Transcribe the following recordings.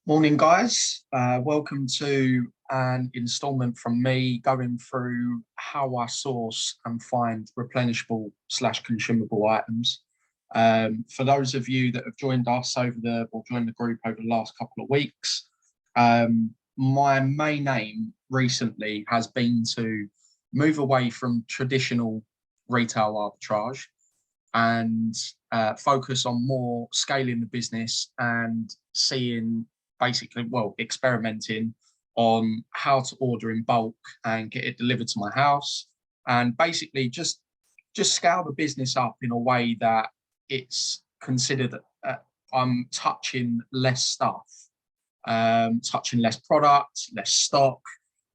Morning, guys. Welcome to an installment from me going through how I source and find replenishable slash consumable items. For those of you that have joined us joined the group over the last couple of weeks, my main aim recently has been to move away from traditional retail arbitrage and focus on more scaling the business and seeing experimenting on how to order in bulk and get it delivered to my house, and basically just scale the business up in a way that it's considered I'm touching less stuff, touching less product, less stock.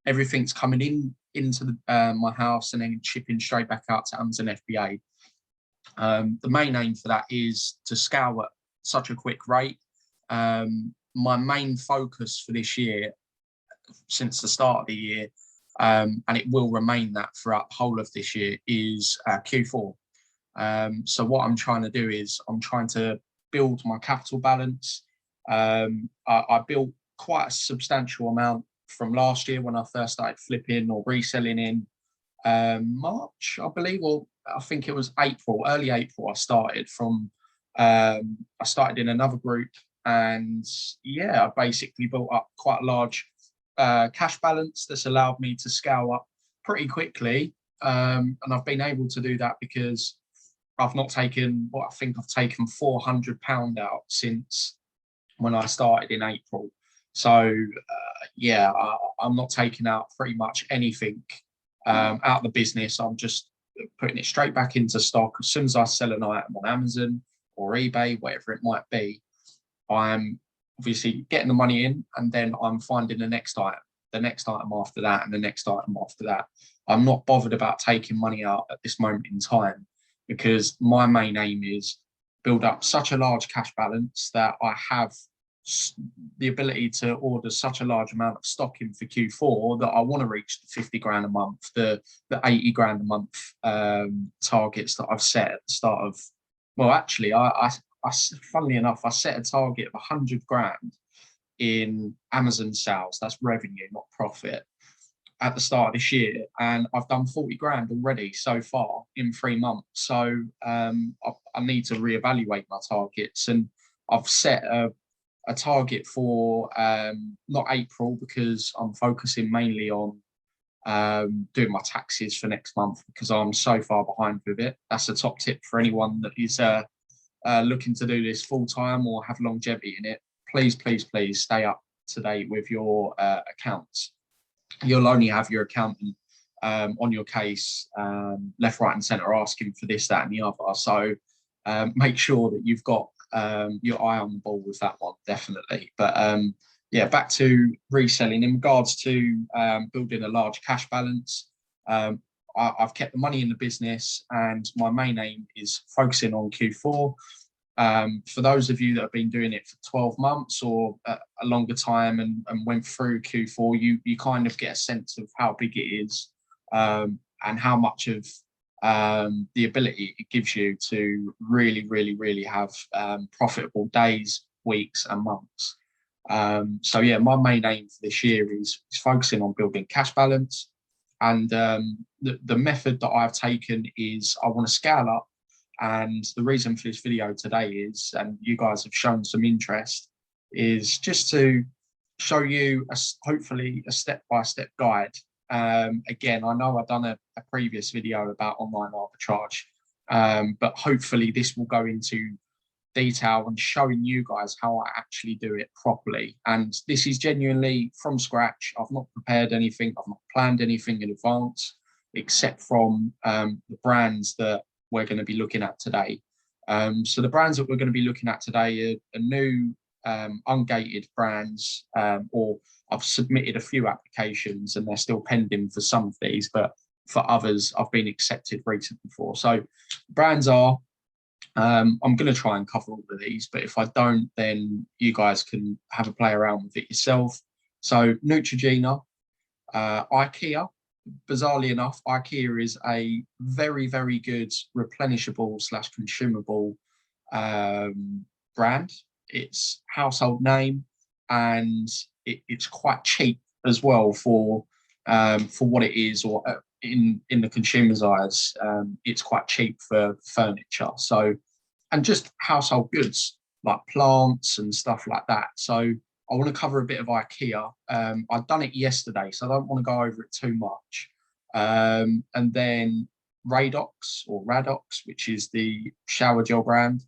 Everything's coming into my house and then shipping straight back out to Amazon FBA. The main aim for that is to scale at such a quick rate. My main focus for this year, since the start of the year, and it will remain that throughout the whole of this year, is Q4. So what I'm trying to do is I'm trying to build my capital balance. I built quite a substantial amount from last year when I first started flipping or reselling in March, I believe, or I think it was early April. I started in another group, and I basically built up quite a large cash balance that's allowed me to scale up pretty quickly. And I've been able to do that because I've not taken I think I've taken £400 out since when I started in April. So I'm not taking out pretty much anything out of the business. I'm just putting it straight back into stock. As soon as I sell an item on Amazon or eBay, whatever it might be, I'm obviously getting the money in, and then I'm finding the next item after that, and the next item after that. I'm not bothered about taking money out at this moment in time, because my main aim is build up such a large cash balance that I have the ability to order such a large amount of stock in for Q4 that I want to reach the 50 grand a month, the 80 grand a month targets that I've set at the start of. Well, actually, funnily enough, I set a target of 100 grand in Amazon sales. That's revenue, not profit, at the start of this year, and I've done 40 grand already so far in 3 months. So I need to reevaluate my targets, and I've set a target for not April, because I'm focusing mainly on doing my taxes for next month, because I'm so far behind with it. That's a top tip for anyone that is looking to do this full time or have longevity in it. Please stay up to date with your accounts. You'll only have your accountant on your case, left, right, and centre, asking for this, that, and the other. So make sure that you've got your eye on the ball with that one, definitely. But back to reselling. In regards to building a large cash balance, I've kept the money in the business, and my main aim is focusing on Q4. For those of you that have been doing it for 12 months or a longer time and went through Q4, you kind of get a sense of how big it is, and how much of the ability it gives you to really have profitable days, weeks, and months. My main aim for this year is focusing on building cash balance. And the method that I've taken is I want to scale up. And the reason for this video today is, and you guys have shown some interest, is just to show you hopefully a step-by-step guide. Again, I know I've done a previous video about online arbitrage, but hopefully this will go into detail and showing you guys how I actually do it properly. And this is genuinely from scratch. I've not prepared anything. I've not planned anything in advance, except from the brands that we're going to be looking at today. So the brands that we're going to be looking at today are new ungated brands, or I've submitted a few applications and they're still pending for some of these, but for others I've been accepted recently for. So brands are, I'm going to try and cover all of these, but if I don't, then you guys can have a play around with it yourself. So Neutrogena, IKEA. Bizarrely enough, IKEA is a very good replenishable slash consumable brand. It's household name. and it's quite cheap as well for what it is, or in the consumer's eyes, it's quite cheap for furniture. So, and just household goods like plants and stuff like that. So I want to cover a bit of IKEA. I've done it yesterday, so I don't want to go over it too much. And then Radox, which is the shower gel brand.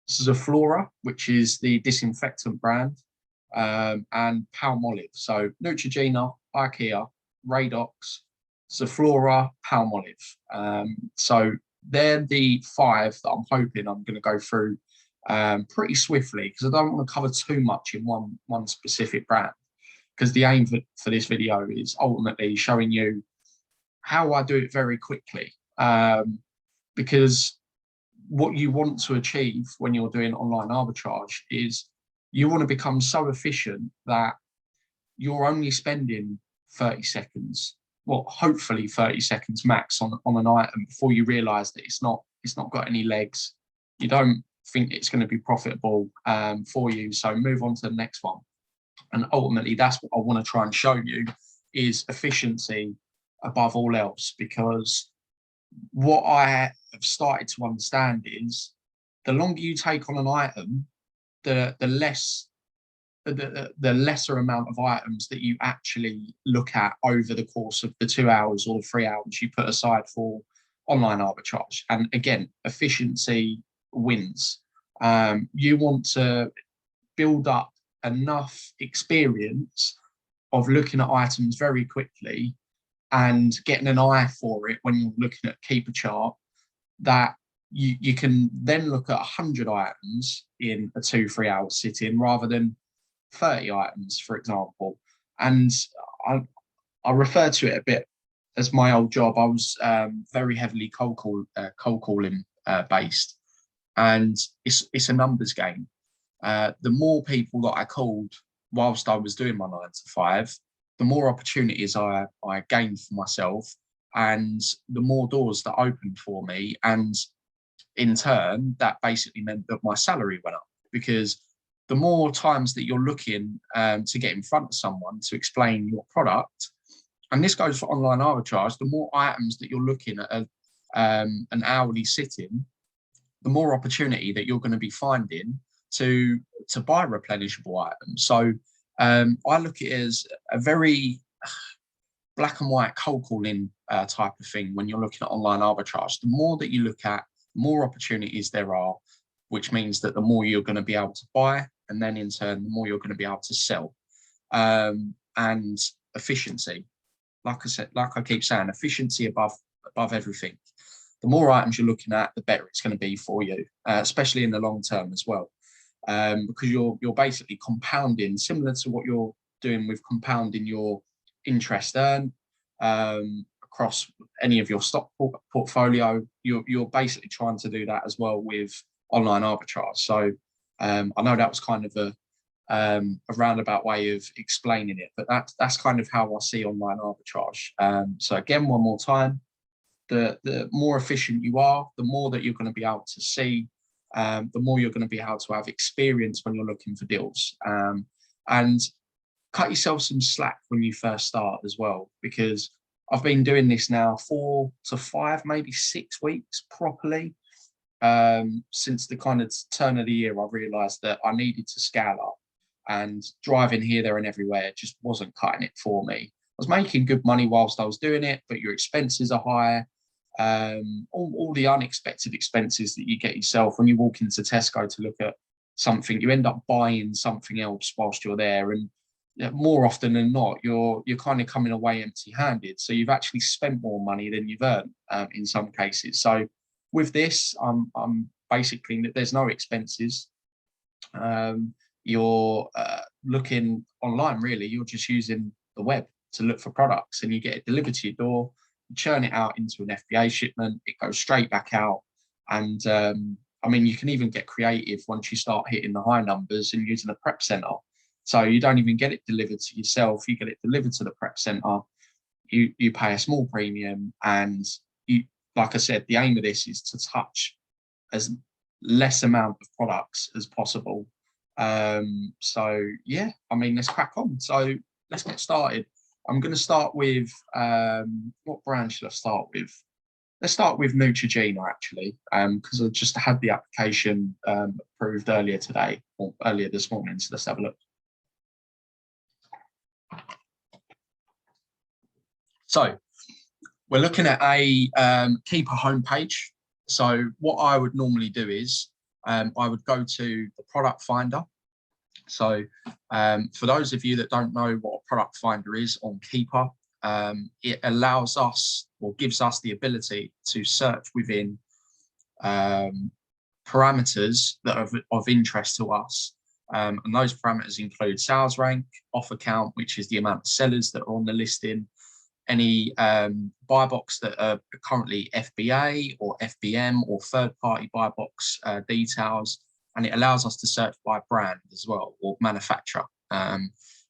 Zaflora, which is the disinfectant brand, and Palmolive. So Neutrogena, IKEA, Radox, Zaflora, Palmolive. So they're the 5 that I'm hoping I'm going to go through pretty swiftly, because I don't want to cover too much in one specific brand, because the aim for this video is ultimately showing you how I do it very quickly, because what you want to achieve when you're doing online arbitrage is you want to become so efficient that you're only spending 30 seconds, well, hopefully 30 seconds max on an item before you realize that it's not got any legs. You don't think it's going to be profitable for you, so move on to the next one. And ultimately, that's what I want to try and show you, is efficiency above all else, because what I have started to understand is the longer you take on an item, the lesser amount of items that you actually look at over the course of the 2 hours or 3 hours you put aside for online arbitrage. And again, efficiency wins. You want to build up enough experience of looking at items very quickly and getting an eye for it when you're looking at keeper chart, that you can then look at 100 items in a 2-3 hour sitting rather than 30 items, for example. And I refer to it a bit as my old job. I was very heavily cold calling based, and it's a numbers game. The more people that I called whilst I was doing my 9 to 5, the more opportunities I gained for myself, and the more doors that opened for me. And in turn, that basically meant that my salary went up, because the more times that you're looking to get in front of someone to explain your product, and this goes for online arbitrage, the more items that you're looking at an hourly sitting, the more opportunity that you're going to be finding to buy replenishable items. So I look at it as a very black and white cold calling type of thing when you're looking at online arbitrage. The more that you look at, the more opportunities there are, which means that the more you're going to be able to buy, and then in turn, the more you're going to be able to sell. And efficiency, like I said, like I keep saying, efficiency above everything. The more items you're looking at, the better it's going to be for you, especially in the long term as well. Because you're basically compounding, similar to what you're doing with compounding your interest earned across any of your stock portfolio. You're basically trying to do that as well with online arbitrage. So I know that was kind of a roundabout way of explaining it, but that's kind of how I see online arbitrage. So again, one more time, the more efficient you are, the more that you're going to be able to see, the more you're going to be able to have experience when you're looking for deals. And cut yourself some slack when you first start as well, because I've been doing this now 4 to 5, maybe 6 weeks properly. Since the kind of turn of the year, I realised that I needed to scale up, and driving here, there and everywhere just wasn't cutting it for me. I was making good money whilst I was doing it, but your expenses are higher. All the unexpected expenses that you get yourself when you walk into Tesco to look at something, you end up buying something else whilst you're there, and more often than not, you're kind of coming away empty-handed. So you've actually spent more money than you've earned in some cases. So with this, I'm basically, there's no expenses. You're looking online, really. You're just using the web to look for products, and you get it delivered to your door. You churn it out into an FBA shipment. It goes straight back out. And I mean, you can even get creative once you start hitting the high numbers and using a prep center. So you don't even get it delivered to yourself. You get it delivered to the prep center. You pay a small premium, and you, like I said, the aim of this is to touch as less amount of products as possible. So yeah, I mean, let's crack on. So let's get started. I'm going to start with what brand should I start with? Let's start with Neutrogena actually, because I just had the application approved earlier today or earlier this morning. So let's have a look. So we're looking at a Keeper homepage. So what I would normally do is I would go to the product finder. So for those of you that don't know what a product finder is on Keeper, it allows us or gives us the ability to search within parameters that are of interest to us. And those parameters include sales rank, offer count, which is the amount of sellers that are on the listing, any buy box that are currently FBA or FBM or third-party buy box details, and it allows us to search by brand as well or manufacturer.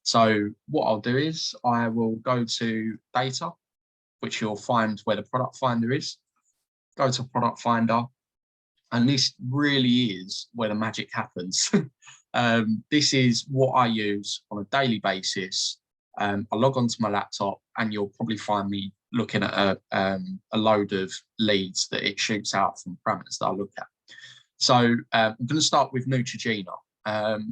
So what I'll do is I will go to data, which you'll find where the product finder is. Go to product finder, and this really is where the magic happens. This is what I use on a daily basis. I log onto my laptop and you'll probably find me looking at a load of leads that it shoots out from parameters that I look at. So I'm going to start with Neutrogena,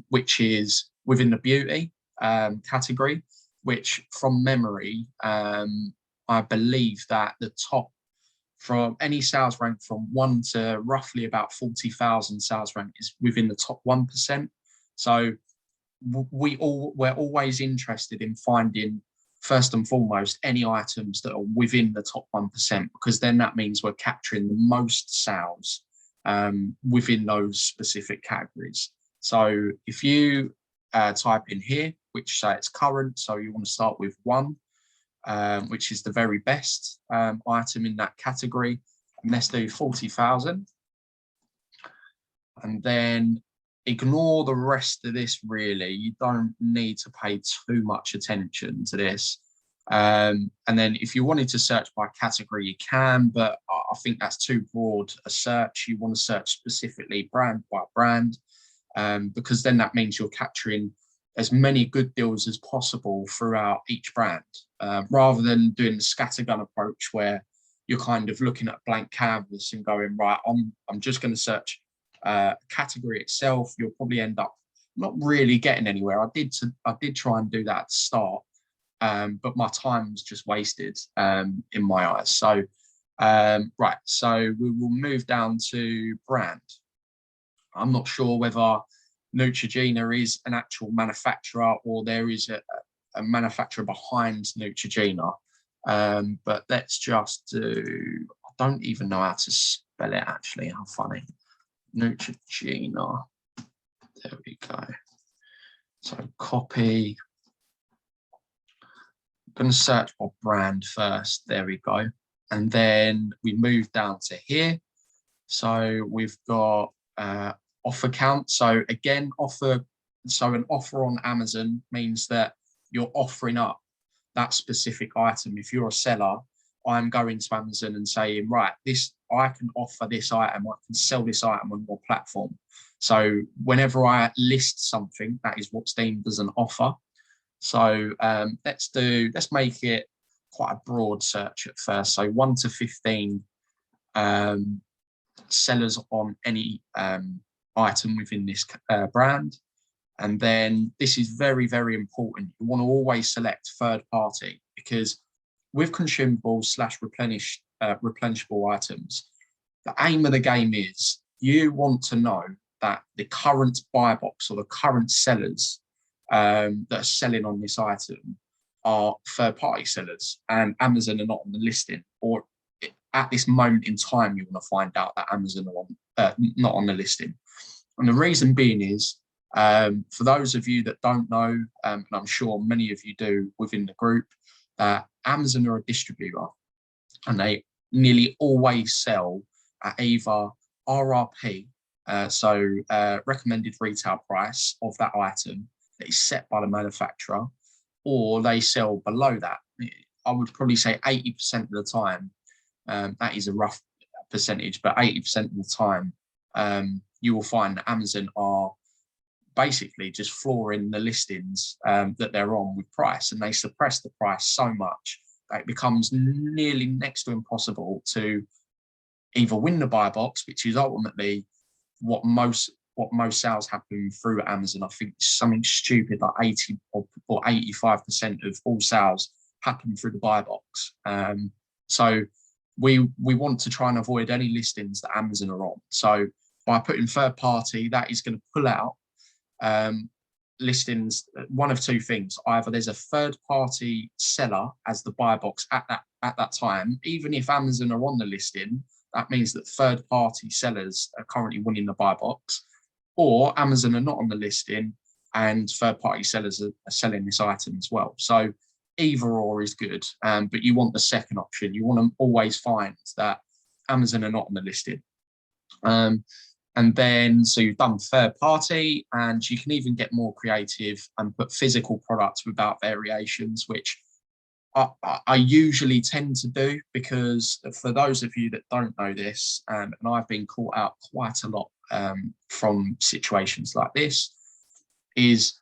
which is within the beauty category, which from memory, I believe that the top from any sales rank from 1 to roughly about 40,000 sales rank is within the top 1%. So we're always interested in finding, first and foremost, any items that are within the top 1%, because then that means we're capturing the most sales within those specific categories. So if you type in here, which say it's current, so you want to start with 1, which is the very best item in that category, and let's do 40,000. And then ignore the rest of this, really. You don't need to pay too much attention to this. And then if you wanted to search by category, you can, but I think that's too broad a search. You want to search specifically brand by brand, because then that means you're capturing as many good deals as possible throughout each brand, rather than doing the scattergun approach where you're kind of looking at blank canvas and going, right, I'm just going to search category itself. You'll probably end up not really getting anywhere. I did try and do that at the start, but my time was just wasted in my eyes. So right, so we will move down to brand. I'm not sure whether Neutrogena is an actual manufacturer or there is a manufacturer behind Neutrogena, but let's just do, I don't even know how to spell it actually, how funny. Neutrogena, there we go. So copy, I'm going to search for brand first, there we go. And then we move down to here. So we've got offer count. So again, an offer on Amazon means that you're offering up that specific item. If you're a seller, I'm going to Amazon and saying, right, I can offer this item, I can sell this item on your platform. So whenever I list something, that is what's deemed as an offer. So let's make it quite a broad search at first. So 1 to 15 sellers on any item within this brand. And then this is very, very important. You want to always select third party, because with consumables / replenishable items, the aim of the game is you want to know that the current buy box or the current sellers that are selling on this item are third party sellers, and Amazon are not on the listing, or at this moment in time, you want to find out that Amazon are not on the listing. And the reason being is, for those of you that don't know, and I'm sure many of you do within the group, Amazon are a distributor, and they nearly always sell at either RRP, so recommended retail price of that item that is set by the manufacturer, or they sell below that. I would probably say 80% of the time, that is a rough percentage, but 80% of the time, you will find that Amazon are basically just flooring the listings that they're on with price, and they suppress the price so much that it becomes nearly next to impossible to either win the buy box, which is ultimately what most sales happen through Amazon. I think it's something stupid like 80 or 85% of all sales happen through the buy box. So we want to try and avoid any listings that Amazon are on. So by putting third party, that is going to pull out listings. One of two things: either there's a third party seller as the buy box at that time, even if Amazon are on the listing, that means that third party sellers are currently winning the buy box, or Amazon are not on the listing and third party sellers are selling this item as well. So either or is good, but you want the second option. You want to always find that Amazon are not on the listing. And then, so you've done third party, and you can even get more creative and put physical products without variations, which I usually tend to do, because for those of you that don't know this, and I've been caught out quite a lot from situations like this, is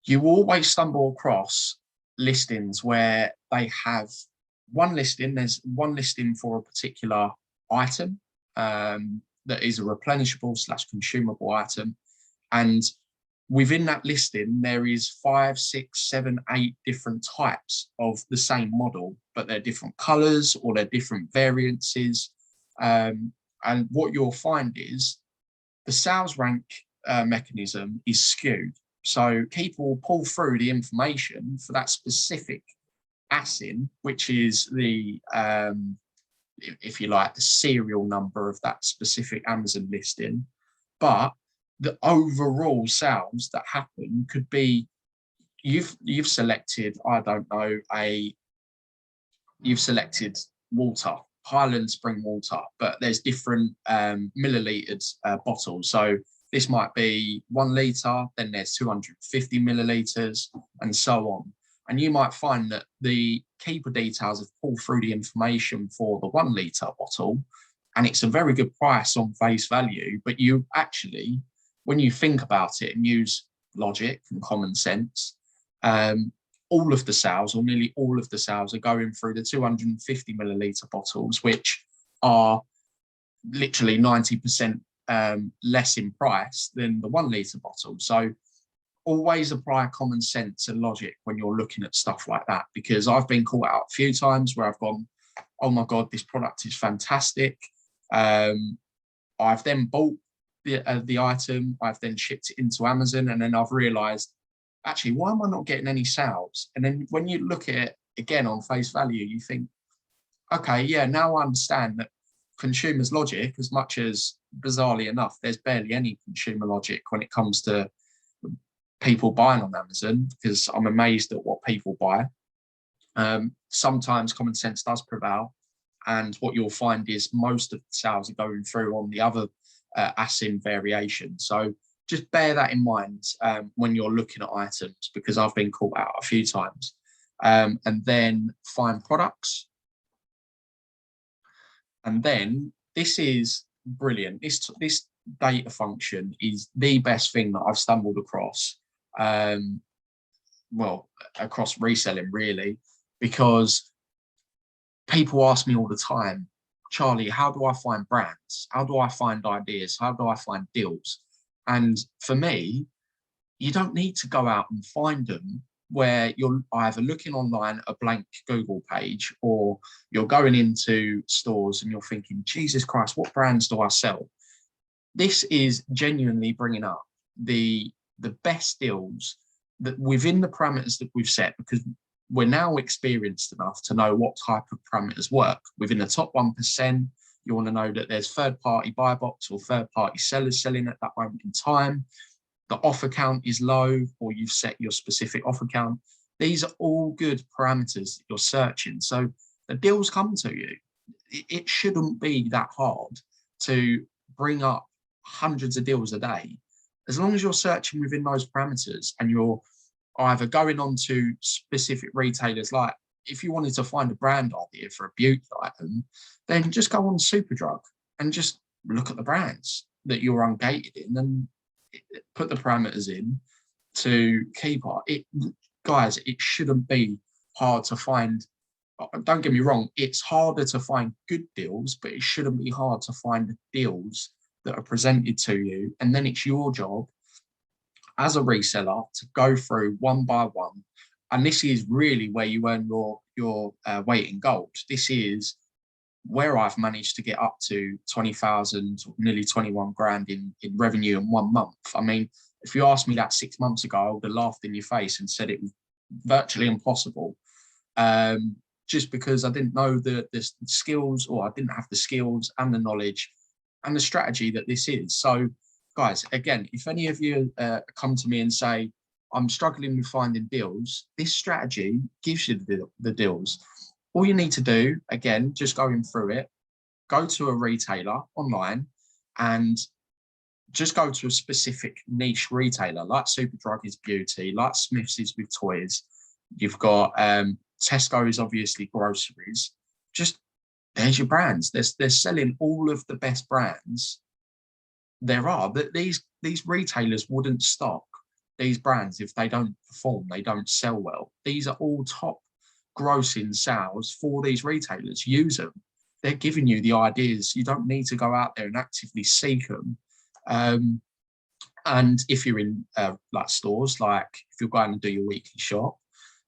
you always stumble across listings where they have there's one listing for a particular item that is a replenishable / consumable item, and within that listing there is 5, 6, 7, 8 different types of the same model, but they're different colors or they're different variances. And what you'll find is the sales rank mechanism is skewed. So people will pull through the information for that specific ASIN, which is the if you like, the serial number of that specific Amazon listing. But the overall sales that happen could be, you've selected, I don't know, you've selected water, Highland spring water, but there's different milliliters bottles. So this might be 1 litre, then there's 250 milliliters, and so on. And you might find that the keeper details have pulled through the information for the 1 litre bottle, and it's a very good price on face value. But you actually, when you think about it and use logic and common sense, all of the sales, or nearly all of the sales, are going through the 250 milliliter bottles, which are literally 90% less in price than the 1 litre bottle. So always apply common sense and logic when you're looking at stuff like that, because I've been caught out a few times where I've gone, oh my God, this product is fantastic. I've then bought the item, I've then shipped it into Amazon, and then I've realized, actually, why am I not getting any sales? And then when you look at it again on face value, you think, okay, yeah, now I understand that consumers' logic, as much as bizarrely enough, there's barely any consumer logic when it comes to people buying on Amazon, because I'm amazed at what people buy. Sometimes common sense does prevail, and what you'll find is most of the sales are going through on the other ASIN variation. So just bear that in mind when you're looking at items, because I've been caught out a few times. And then find products. And then this is brilliant. This data function is the best thing that I've stumbled across, well, across reselling really, because people ask me all the time, Charlie, how do I find brands? How do I find ideas? How do I find deals? And for me, you don't need to go out and find them where you're either looking online at a blank Google page, or you're going into stores and you're thinking, Jesus Christ, what brands do I sell? This is genuinely bringing up the best deals that within the parameters that we've set, because we're now experienced enough to know what type of parameters work. Within the top 1%, you want to know that there's third-party buy box or third-party sellers selling at that moment in time. The offer count is low, or you've set your specific offer count. These are all good parameters that you're searching. So the deals come to you. It shouldn't be that hard to bring up hundreds of deals a day. As long as you're searching within those parameters, and you're either going on to specific retailers, like if you wanted to find a brand idea for a beauty item, then just go on Superdrug and just look at the brands that you're ungated in, and put the parameters in to keep it. Guys, it shouldn't be hard to find. Don't get me wrong, it's harder to find good deals, but it shouldn't be hard to find deals that are presented to you. And then it's your job as a reseller to go through one by one. And this is really where you earn your weight in gold. This is where I've managed to get up to 20,000, nearly 21 grand in revenue in 1 month. I mean, if you asked me that 6 months ago, I would have laughed in your face and said it was virtually impossible. Just because I didn't know the skills, or I didn't have the skills and the knowledge and the strategy that this is. So guys, again, if any of you come to me and say, I'm struggling with finding deals, this strategy gives you the deals. All you need to do, again, just going through it, go to a retailer online and just go to a specific niche retailer, like Superdrug is beauty, like Smith's is with toys. You've got Tesco's, obviously groceries. Just, there's your brands. They're selling all of the best brands there are. That these retailers wouldn't stock these brands if they don't perform, they don't sell well. These are all top grossing sales for these retailers. Use them. They're giving you the ideas. You don't need to go out there and actively seek them. And if you're in like stores, like if you're going to do your weekly shop,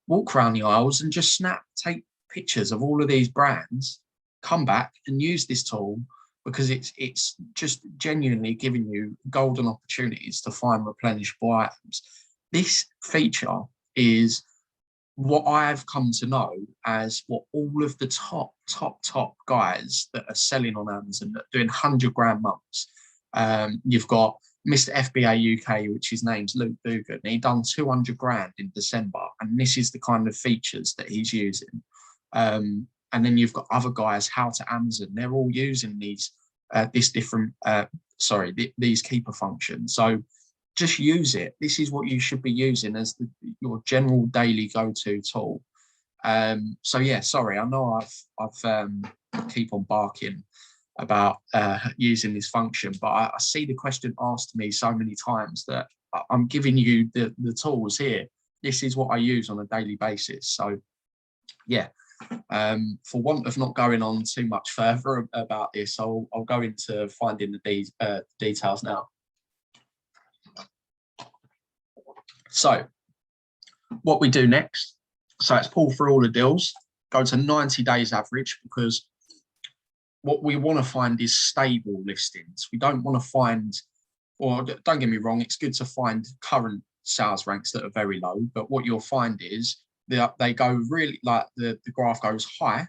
walk around the aisles and just take pictures of all of these brands, come back and use this tool, because it's just genuinely giving you golden opportunities to find replenishable items. This feature is what I've come to know as what all of the top guys that are selling on Amazon, that are doing 100 grand months. You've got Mr. FBA UK, which his name's Luke Dugan. He done 200 grand in December, and this is the kind of features that he's using. And then you've got other guys, How to Amazon. They're all using these these keeper functions. So just use it. This is what you should be using as your general daily go-to tool. So yeah, sorry, I know I've keep on barking about using this function, but I see the question asked to me so many times that I'm giving you the tools here. This is what I use on a daily basis. So yeah, for want of not going on too much further about this, I'll go into finding the details now. So what we do next, so it's pull through all the deals, go to 90 days average, because what we want to find is stable listings. We don't want to find, or don't get me wrong, it's good to find current sales ranks that are very low, but what you'll find is they go really, like the graph goes high,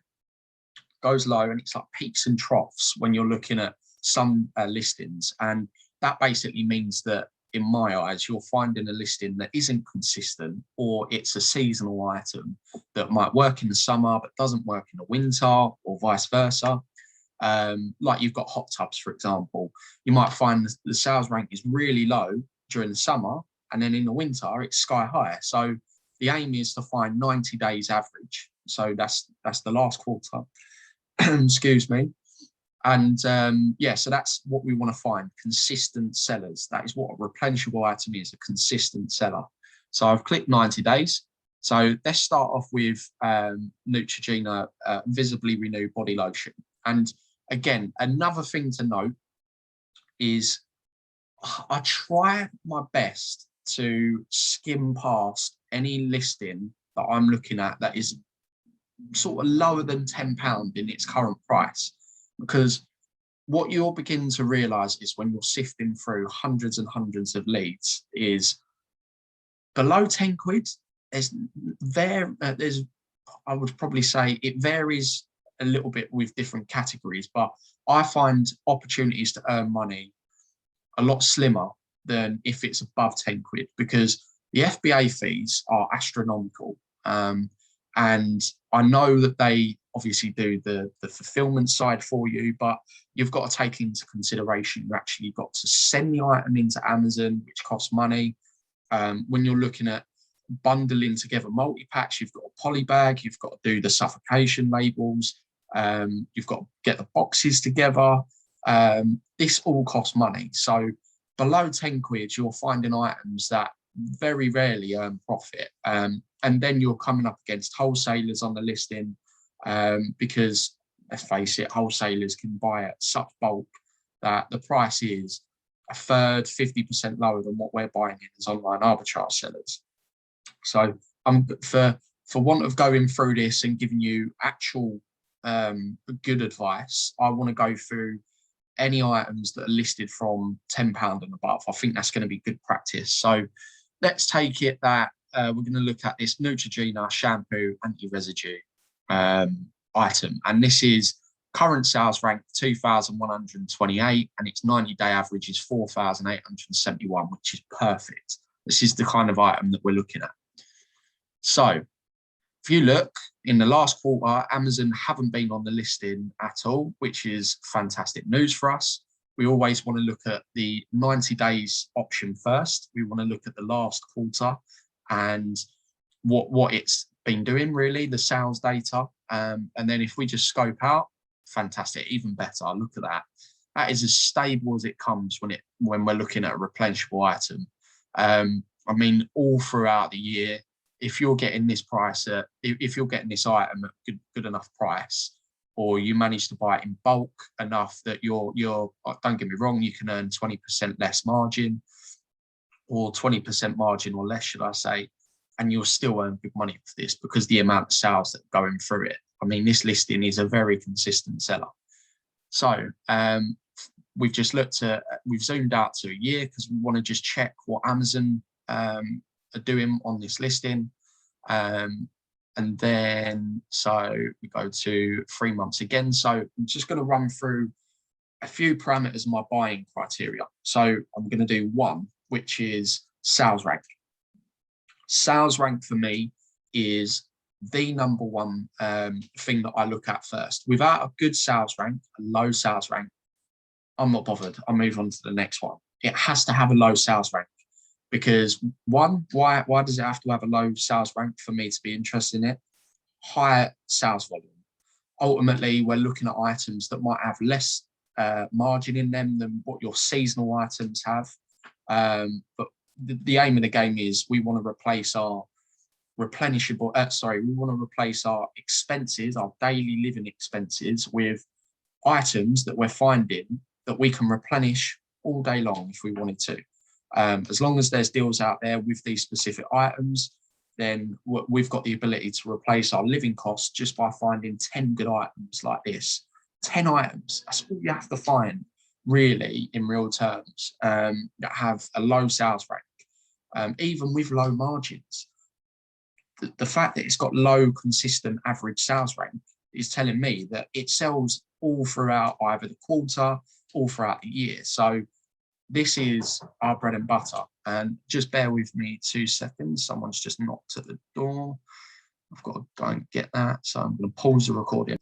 goes low, and it's like peaks and troughs when you're looking at some listings. And that basically means that, in my eyes, you're finding a listing that isn't consistent, or it's a seasonal item that might work in the summer but doesn't work in the winter, or vice versa. Like you've got hot tubs, for example. You might find the sales rank is really low during the summer, and then in the winter it's sky high. So the aim is to find 90 days average. So that's the last quarter. Excuse me. And yeah, so that's what we want to find, consistent sellers. That is what a replenishable item is, a consistent seller. So I've clicked 90 days. So let's start off with Neutrogena Visibly Renew Body Lotion. And again, another thing to note is I try my best to skim past any listing that I'm looking at that is sort of lower than £10 in its current price. Because what you'll begin to realize is, when you're sifting through hundreds and hundreds of leads, is below 10 quid, I would probably say it varies a little bit with different categories, but I find opportunities to earn money a lot slimmer than if it's above 10 quid, because the FBA fees are astronomical. And I know that they obviously do the fulfillment side for you, but you've got to take into consideration, you've actually got to send the item into Amazon, which costs money. When you're looking at bundling together multi-packs, you've got a poly bag, you've got to do the suffocation labels, you've got to get the boxes together. This all costs money. So below 10 quid, you're finding items that very rarely earn profit. And then you're coming up against wholesalers on the listing, because let's face it, wholesalers can buy at such bulk that the price is a third, 50% lower than what we're buying it as online arbitrage sellers. So for want of going through this and giving you actual good advice, I want to go through any items that are listed from £10 and above. I think that's going to be good practice. So let's take it that we're going to look at this Neutrogena shampoo anti-residue item. And this is current sales rank 2,128, and its 90-day average is 4,871, which is perfect. This is the kind of item that we're looking at. So if you look in the last quarter, Amazon haven't been on the listing at all, which is fantastic news for us. We always want to look at the 90 days option first. We want to look at the last quarter and what it's been doing, really, the sales data. And then if we just scope out, fantastic, even better. Look at that. That is as stable as it comes when we're looking at a replenishable item. I mean, all throughout the year, if you're getting this price if you're getting this item at good enough price, or you manage to buy it in bulk enough that you're don't get me wrong, you can earn 20% less margin, or 20% margin or less, should I say, and you'll still earn good money for this because the amount of sales that are going through it. I mean, this listing is a very consistent seller. So we've just we've zoomed out to a year because we want to just check what Amazon are doing on this listing. And then, so we go to 3 months again. So I'm just going to run through a few parameters of my buying criteria. So I'm going to do one, which is sales rank. Sales rank for me is the number one thing that I look at first. Without a good sales rank, a low sales rank, I'm not bothered. I'll move on to the next one. It has to have a low sales rank. Because one, why does it have to have a low sales rank for me to be interested in it? Higher sales volume. Ultimately, we're looking at items that might have less margin in them than what your seasonal items have. But the aim of the game is we want to replace our replenishable, we want to replace our expenses, our daily living expenses, with items that we're finding that we can replenish all day long if we wanted to. As long as there's deals out there with these specific items, then we've got the ability to replace our living costs just by finding 10 good items like this. 10 items, that's all you have to find, really, in real terms, that have a low sales rank, even with low margins. The fact that it's got low, consistent average sales rank is telling me that it sells all throughout either the quarter or throughout the year. So this is our bread and butter. And just bear with me 2 seconds. Someone's just knocked at the door. I've got to go and get that. So I'm going to pause the recording.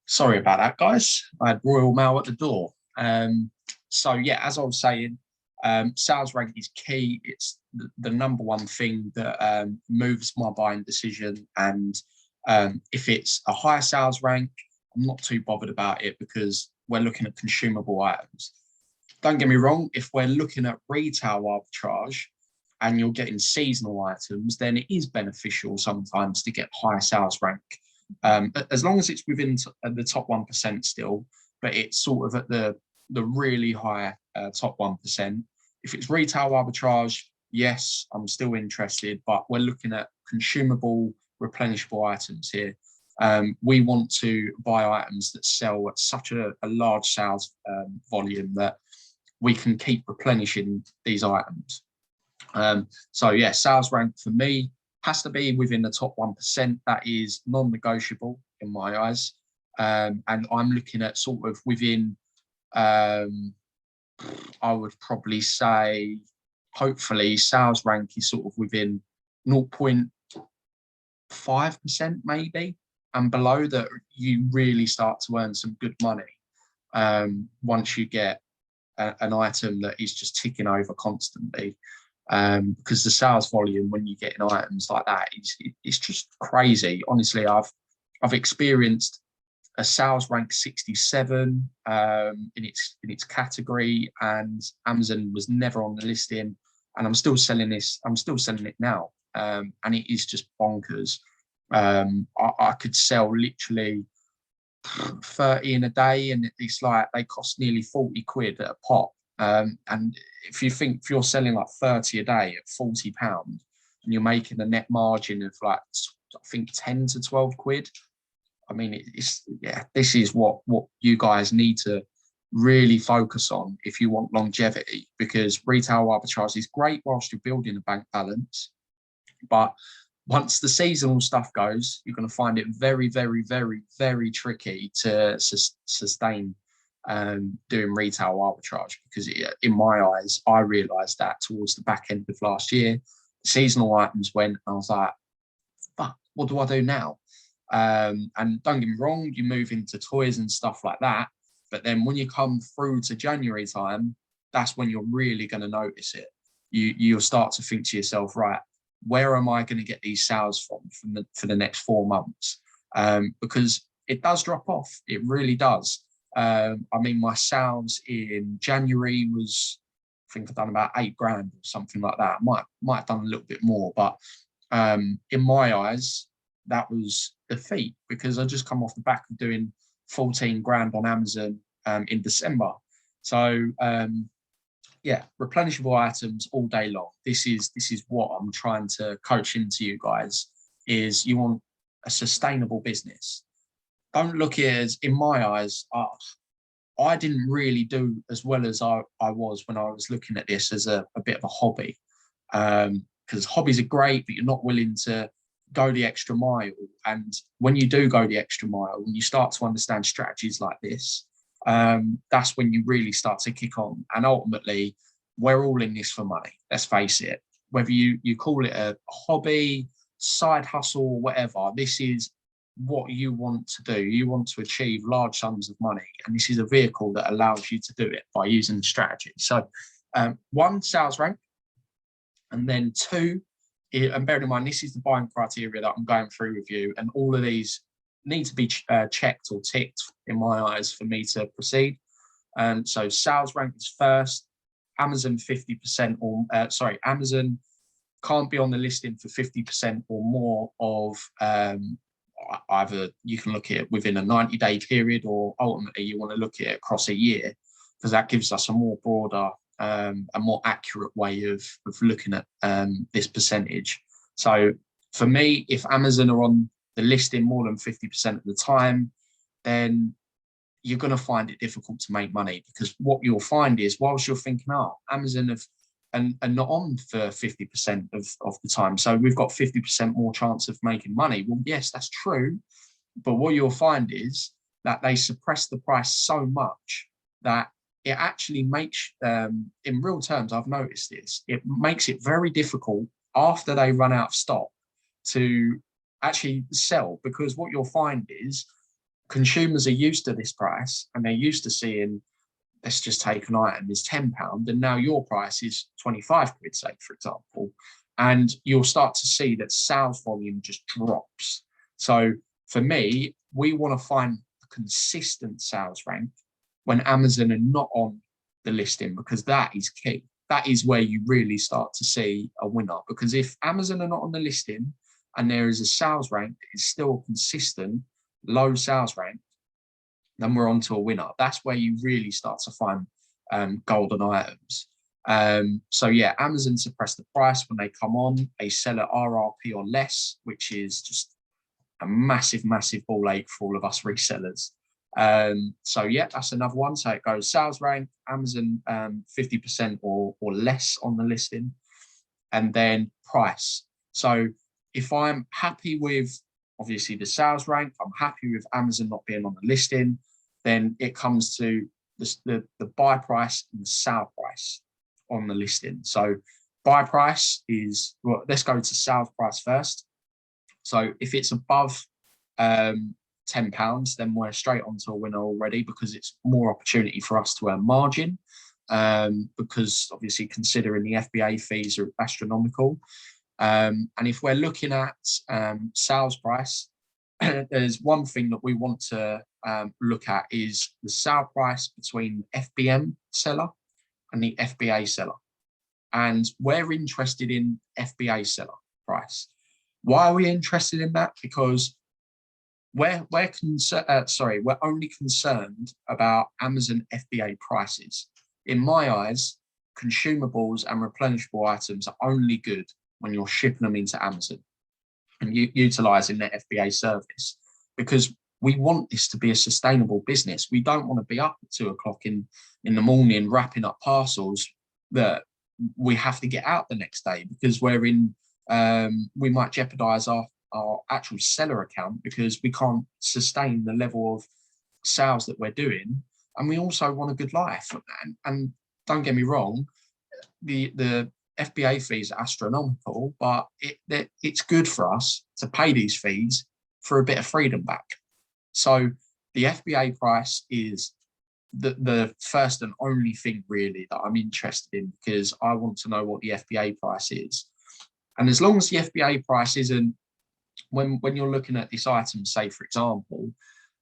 Sorry about that, guys. I had Royal Mail at the door. So yeah, as I was saying, sales rank is key. It's the number one thing that moves my buying decision. And if it's a higher sales rank, I'm not too bothered about it because we're looking at consumable items. Don't get me wrong, if we're looking at retail arbitrage and you're getting seasonal items, then it is beneficial sometimes to get higher sales rank. As long as it's within the top 1% still, but it's sort of at the really high top 1%. If it's retail arbitrage, yes, I'm still interested, but we're looking at consumable, replenishable items here. We want to buy items that sell at such a large sales volume that we can keep replenishing these items. So yeah, sales rank for me has to be within the top 1%. That is non-negotiable in my eyes. And I'm looking at sort of within, I would probably say, hopefully sales rank is sort of within 0.5% maybe, and below that you really start to earn some good money once you get an item that is just ticking over constantly, because the sales volume when you get in items like that it's just crazy. Honestly, I've experienced a sales rank 67 in its category, and Amazon was never on the listing. And I'm still selling this. I'm still selling it now, and it is just bonkers. I could sell literally 30 in a day, and it's like they cost nearly 40 quid at a pop. And if you're selling like 30 a day at £40, and you're making a net margin of like, I think 10 to 12 quid. I mean, this is what you guys need to really focus on if you want longevity, because retail arbitrage is great whilst you're building a bank balance. But once the seasonal stuff goes, you're going to find it very, very, very, very tricky to sustain doing retail arbitrage, because in my eyes, I realised that towards the back end of last year, seasonal items went, and I was like, fuck, what do I do now? And don't get me wrong, you move into toys and stuff like that, but then when you come through to January time, that's when you're really going to notice it. You'll start to think to yourself, right, where am I going to get these sales for the next 4 months? Because it does drop off. It really does. I mean, my sales in January was, I think I've done about 8 grand or something like that. Might have done a little bit more, but in my eyes, that was a feat, because I just come off the back of doing 14 grand on Amazon in December. So yeah, replenishable items all day long. This is what I'm trying to coach into you guys, is you want a sustainable business. Don't look at it as, in my eyes, I didn't really do as well as I was when I was looking at this as a bit of a hobby. Because hobbies are great, but you're not willing to go the extra mile. And when you do go the extra mile, when you start to understand strategies like this, that's when you really start to kick on. And ultimately, we're all in this for money. Let's face it. Whether you call it a hobby, side hustle, or whatever, this is what you want to do. You want to achieve large sums of money, and this is a vehicle that allows you to do it by using strategy. So 1, sales rank, and then 2, and bearing in mind, this is the buying criteria that I'm going through with you, and all of these need to be checked or ticked in my eyes for me to proceed. So sales rank is first. Amazon 50% or Amazon can't be on the listing for 50% or more of either you can look at it within a 90-day period, or ultimately you want to look at it across a year, because that gives us a more broader, a more accurate way of looking at this percentage. So for me, if Amazon are on the listing more than 50% of the time, then you're going to find it difficult to make money, because what you'll find is, whilst you're thinking, Amazon have and not on for 50% of the time, so we've got 50% more chance of making money. Well, yes, that's true, but what you'll find is that they suppress the price so much that it actually makes, in real terms, I've noticed this, it makes it very difficult after they run out of stock to actually sell, because what you'll find is consumers are used to this price, and they're used to seeing, let's just take an item is £10, and now your price is 25 quid, say, for example, and you'll start to see that sales volume just drops. So for me, we want to find a consistent sales rank when Amazon are not on the listing, because that is key. That is where you really start to see a winner, because if Amazon are not on the listing and there is a sales rank that is still consistent, low sales rank, then we're on to a winner. That's where you really start to find golden items. So yeah, Amazon suppress the price when they come on. They sell at RRP or less, which is just a massive, massive ball ache for all of us resellers. So yeah, that's another one. So it goes sales rank, Amazon 50% or less on the listing, and then price. So if I'm happy with, obviously, the sales rank, I'm happy with Amazon not being on the listing, then it comes to the buy price and the sell price on the listing. So buy price is, well, let's go to sales price first. So if it's above £10, then we're straight onto a winner already, because it's more opportunity for us to earn margin, because obviously considering the FBA fees are astronomical. And if we're looking at sales price, there's one thing that we want to look at is the sale price between FBM seller and the FBA seller. And we're interested in FBA seller price. Why are we interested in that? Because we're only concerned about Amazon FBA prices. In my eyes, consumables and replenishable items are only good when you're shipping them into Amazon and utilizing their FBA service, because we want this to be a sustainable business. We don't want to be up at 2 o'clock in the morning wrapping up parcels that we have to get out the next day, because we might jeopardize our actual seller account because we can't sustain the level of sales that we're doing. And we also want a good life. And don't get me wrong, the FBA fees are astronomical, but it's good for us to pay these fees for a bit of freedom back. So the FBA price is the first and only thing really that I'm interested in, because I want to know what the FBA price is. And as long as the FBA price isn't, when you're looking at this item, say for example,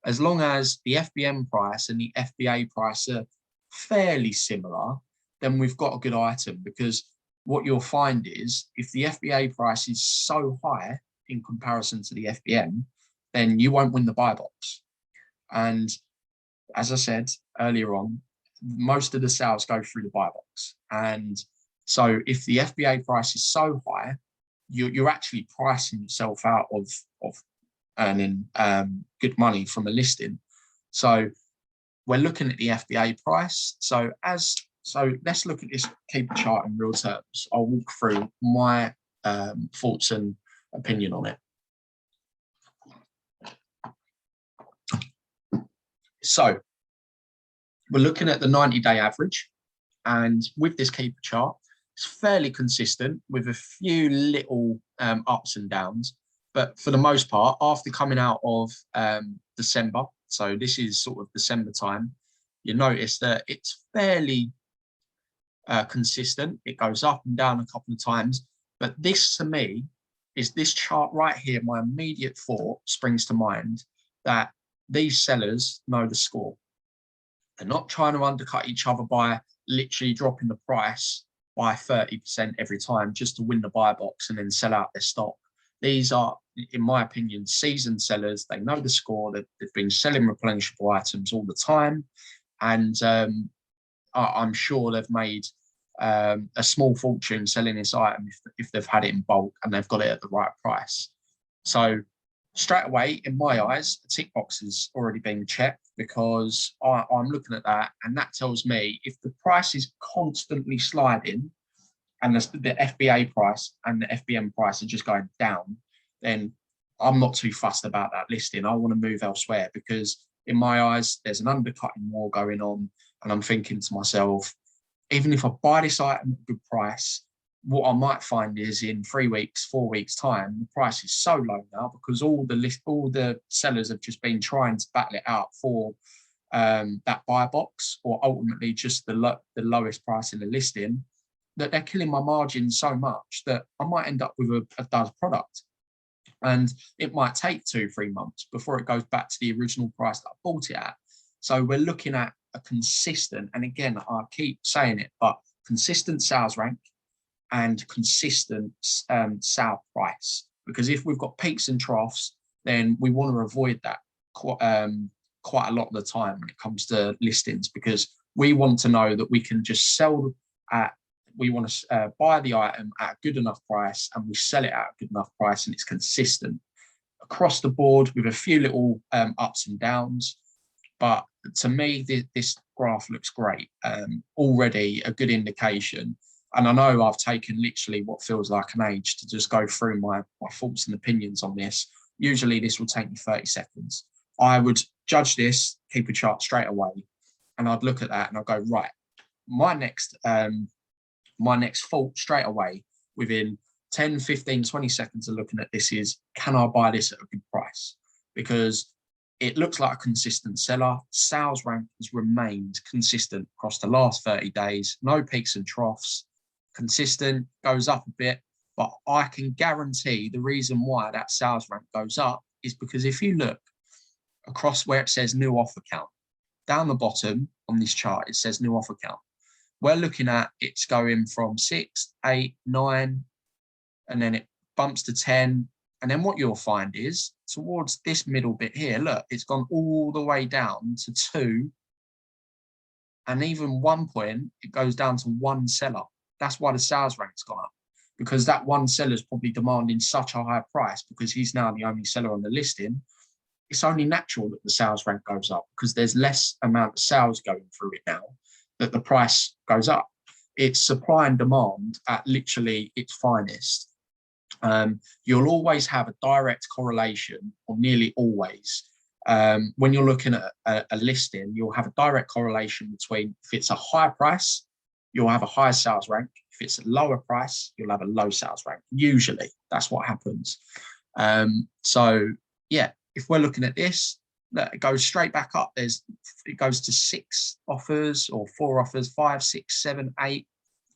as long as the FBM price and the FBA price are fairly similar, then we've got a good item. Because what you'll find is if the FBA price is so high in comparison to the FBM, then you won't win the buy box. And as I said earlier on, most of the sales go through the buy box. And so if the FBA price is so high, you're actually pricing yourself out of earning good money from a listing. So we're looking at the FBA price. So let's look at this keeper chart in real terms. I'll walk through my thoughts and opinion on it. So we're looking at the 90-day average, and with this keeper chart, it's fairly consistent with a few little ups and downs. But for the most part, after coming out of December, so this is sort of December time, you notice that it's fairly consistent. It goes up and down a couple of times. But this, to me, is this chart right here. My immediate thought springs to mind that these sellers know the score. They're not trying to undercut each other by literally dropping the price by 30% every time just to win the buy box and then sell out their stock. These are, in my opinion, seasoned sellers. They know the score. They've been selling replenishable items all the time. And I'm sure they've made a small fortune selling this item if they've had it in bulk and they've got it at the right price. So straight away, in my eyes, the tick box has already been checked, because I'm looking at that, and that tells me if the price is constantly sliding and the FBA price and the FBM price are just going down, then I'm not too fussed about that listing. I want to move elsewhere, because in my eyes, there's an undercutting war going on, and I'm thinking to myself, even if I buy this item at a good price, what I might find is in 3 weeks, 4 weeks time, the price is so low now because all the sellers have just been trying to battle it out for that buy box, or ultimately just the lowest price in the listing, that they're killing my margin so much that I might end up with a dud product. And it might take 2-3 months before it goes back to the original price that I bought it at. So we're looking at a consistent, and again, I keep saying it, but consistent sales rank and consistent sale price. Because if we've got peaks and troughs, then we want to avoid that quite a lot of the time when it comes to listings, because we want to know that we can just sell at, we want to buy the item at a good enough price and we sell it at a good enough price, and it's consistent across the board with a few little ups and downs. But to me, this graph looks great. Already a good indication. And I know I've taken literally what feels like an age to just go through my thoughts and opinions on this. Usually this will take me 30 seconds. I would judge this, keep a chart straight away, and I'd look at that and I'll go, right, my next thought straight away within 10, 15, 20 seconds of looking at this is, can I buy this at a good price? Because it looks like a consistent seller. Sales rank has remained consistent across the last 30 days. No peaks and troughs. Consistent, goes up a bit. But I can guarantee the reason why that sales rank goes up is because if you look across where it says new offer count. Down the bottom on this chart, it says new offer count. We're looking at it's going from 6, 8, 9, and then it bumps to 10. And then what you'll find is towards this middle bit here, look, it's gone all the way down to 2. And even 1 point, it goes down to 1 seller. That's why the sales rank's gone up, because that one seller is probably demanding such a high price because he's now the only seller on the listing. It's only natural that the sales rank goes up because there's less amount of sales going through it now, that the price goes up. It's supply and demand at literally its finest. You'll always have a direct correlation, or nearly always. When you're looking at a listing, you'll have a direct correlation between, if it's a high price, you'll have a higher sales rank. If it's a lower price, you'll have a low sales rank. Usually, that's what happens. So, yeah, if we're looking at this, it goes straight back up. It goes to 6 offers or 4 offers, 5, 6, 7, 8.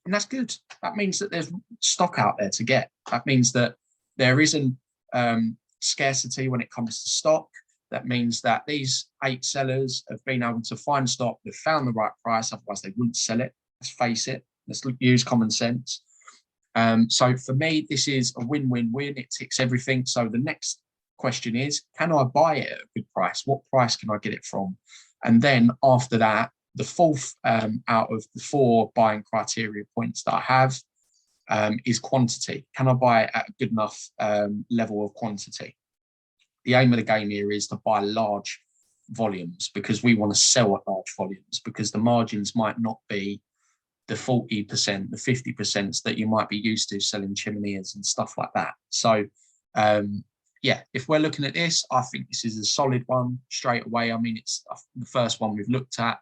And that's good. That means that there's stock out there to get. That means that there isn't scarcity when it comes to stock. That means that these 8 sellers have been able to find stock, they've found the right price, otherwise they wouldn't sell it. Let's face it. Let's use common sense. So for me, this is a win-win-win. It ticks everything. So the next question is, can I buy it at a good price? What price can I get it from? And then after that, the fourth out of the 4 buying criteria points that I have is quantity. Can I buy it at a good enough level of quantity? The aim of the game here is to buy large volumes because we want to sell at large volumes, because the margins might not be the 40%, the 50% that you might be used to selling chimeneas and stuff like that. So yeah, if we're looking at this, I think this is a solid one straight away. I mean, it's the first one we've looked at.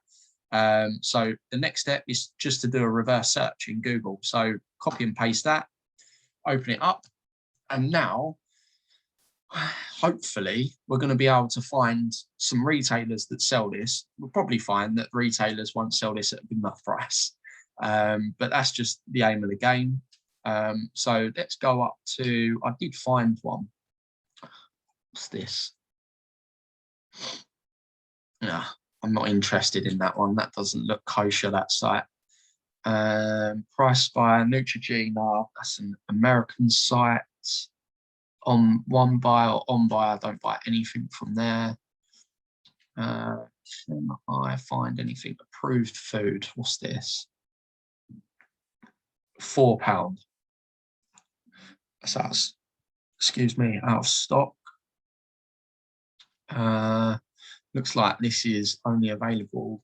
So the next step is just to do a reverse search in Google. So copy and paste that, open it up, and now hopefully we're going to be able to find some retailers that sell this. We'll probably find that retailers won't sell this at a good enough price, but that's just the aim of the game. So let's go up to, I did find one. What's this? No, I'm not interested in that one. That doesn't look kosher, that site. Price by Neutrogena, that's an American site. On one buy or on buy, I don't buy anything from there. Can I find anything? Approved food. What's this? £4. So that's, excuse me, out of stock. Looks like this is only available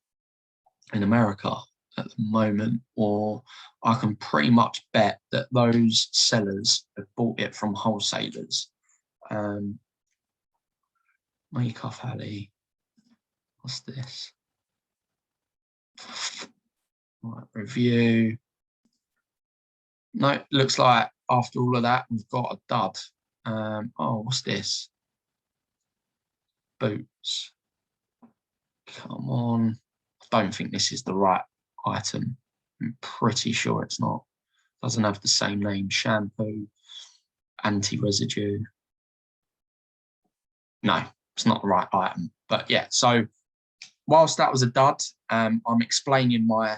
in America at the moment, or I can pretty much bet that those sellers have bought it from wholesalers. Makeup Alley. What's this? Right, review. No, it looks like after all of that, we've got a dud. Oh, what's this? Boots. Come on. I don't think this is the right item. I'm pretty sure it's not. Doesn't have the same name. Shampoo, anti-residue. No, it's not the right item. But yeah, so whilst that was a dud, I'm explaining my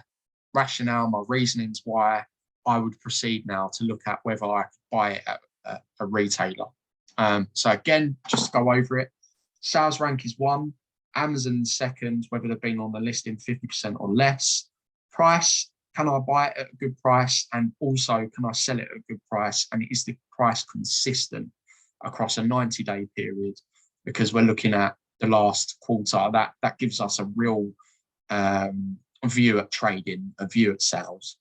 rationale, my reasonings why I would proceed now to look at whether I could buy it at a retailer. So again, just to go over it, sales rank is 1, Amazon second, whether they've been on the listing 50% or less. Price, can I buy it at a good price? And also, can I sell it at a good price? And is the price consistent across a 90-day period? Because we're looking at the last quarter, that gives us a real view at trading, a view at sales.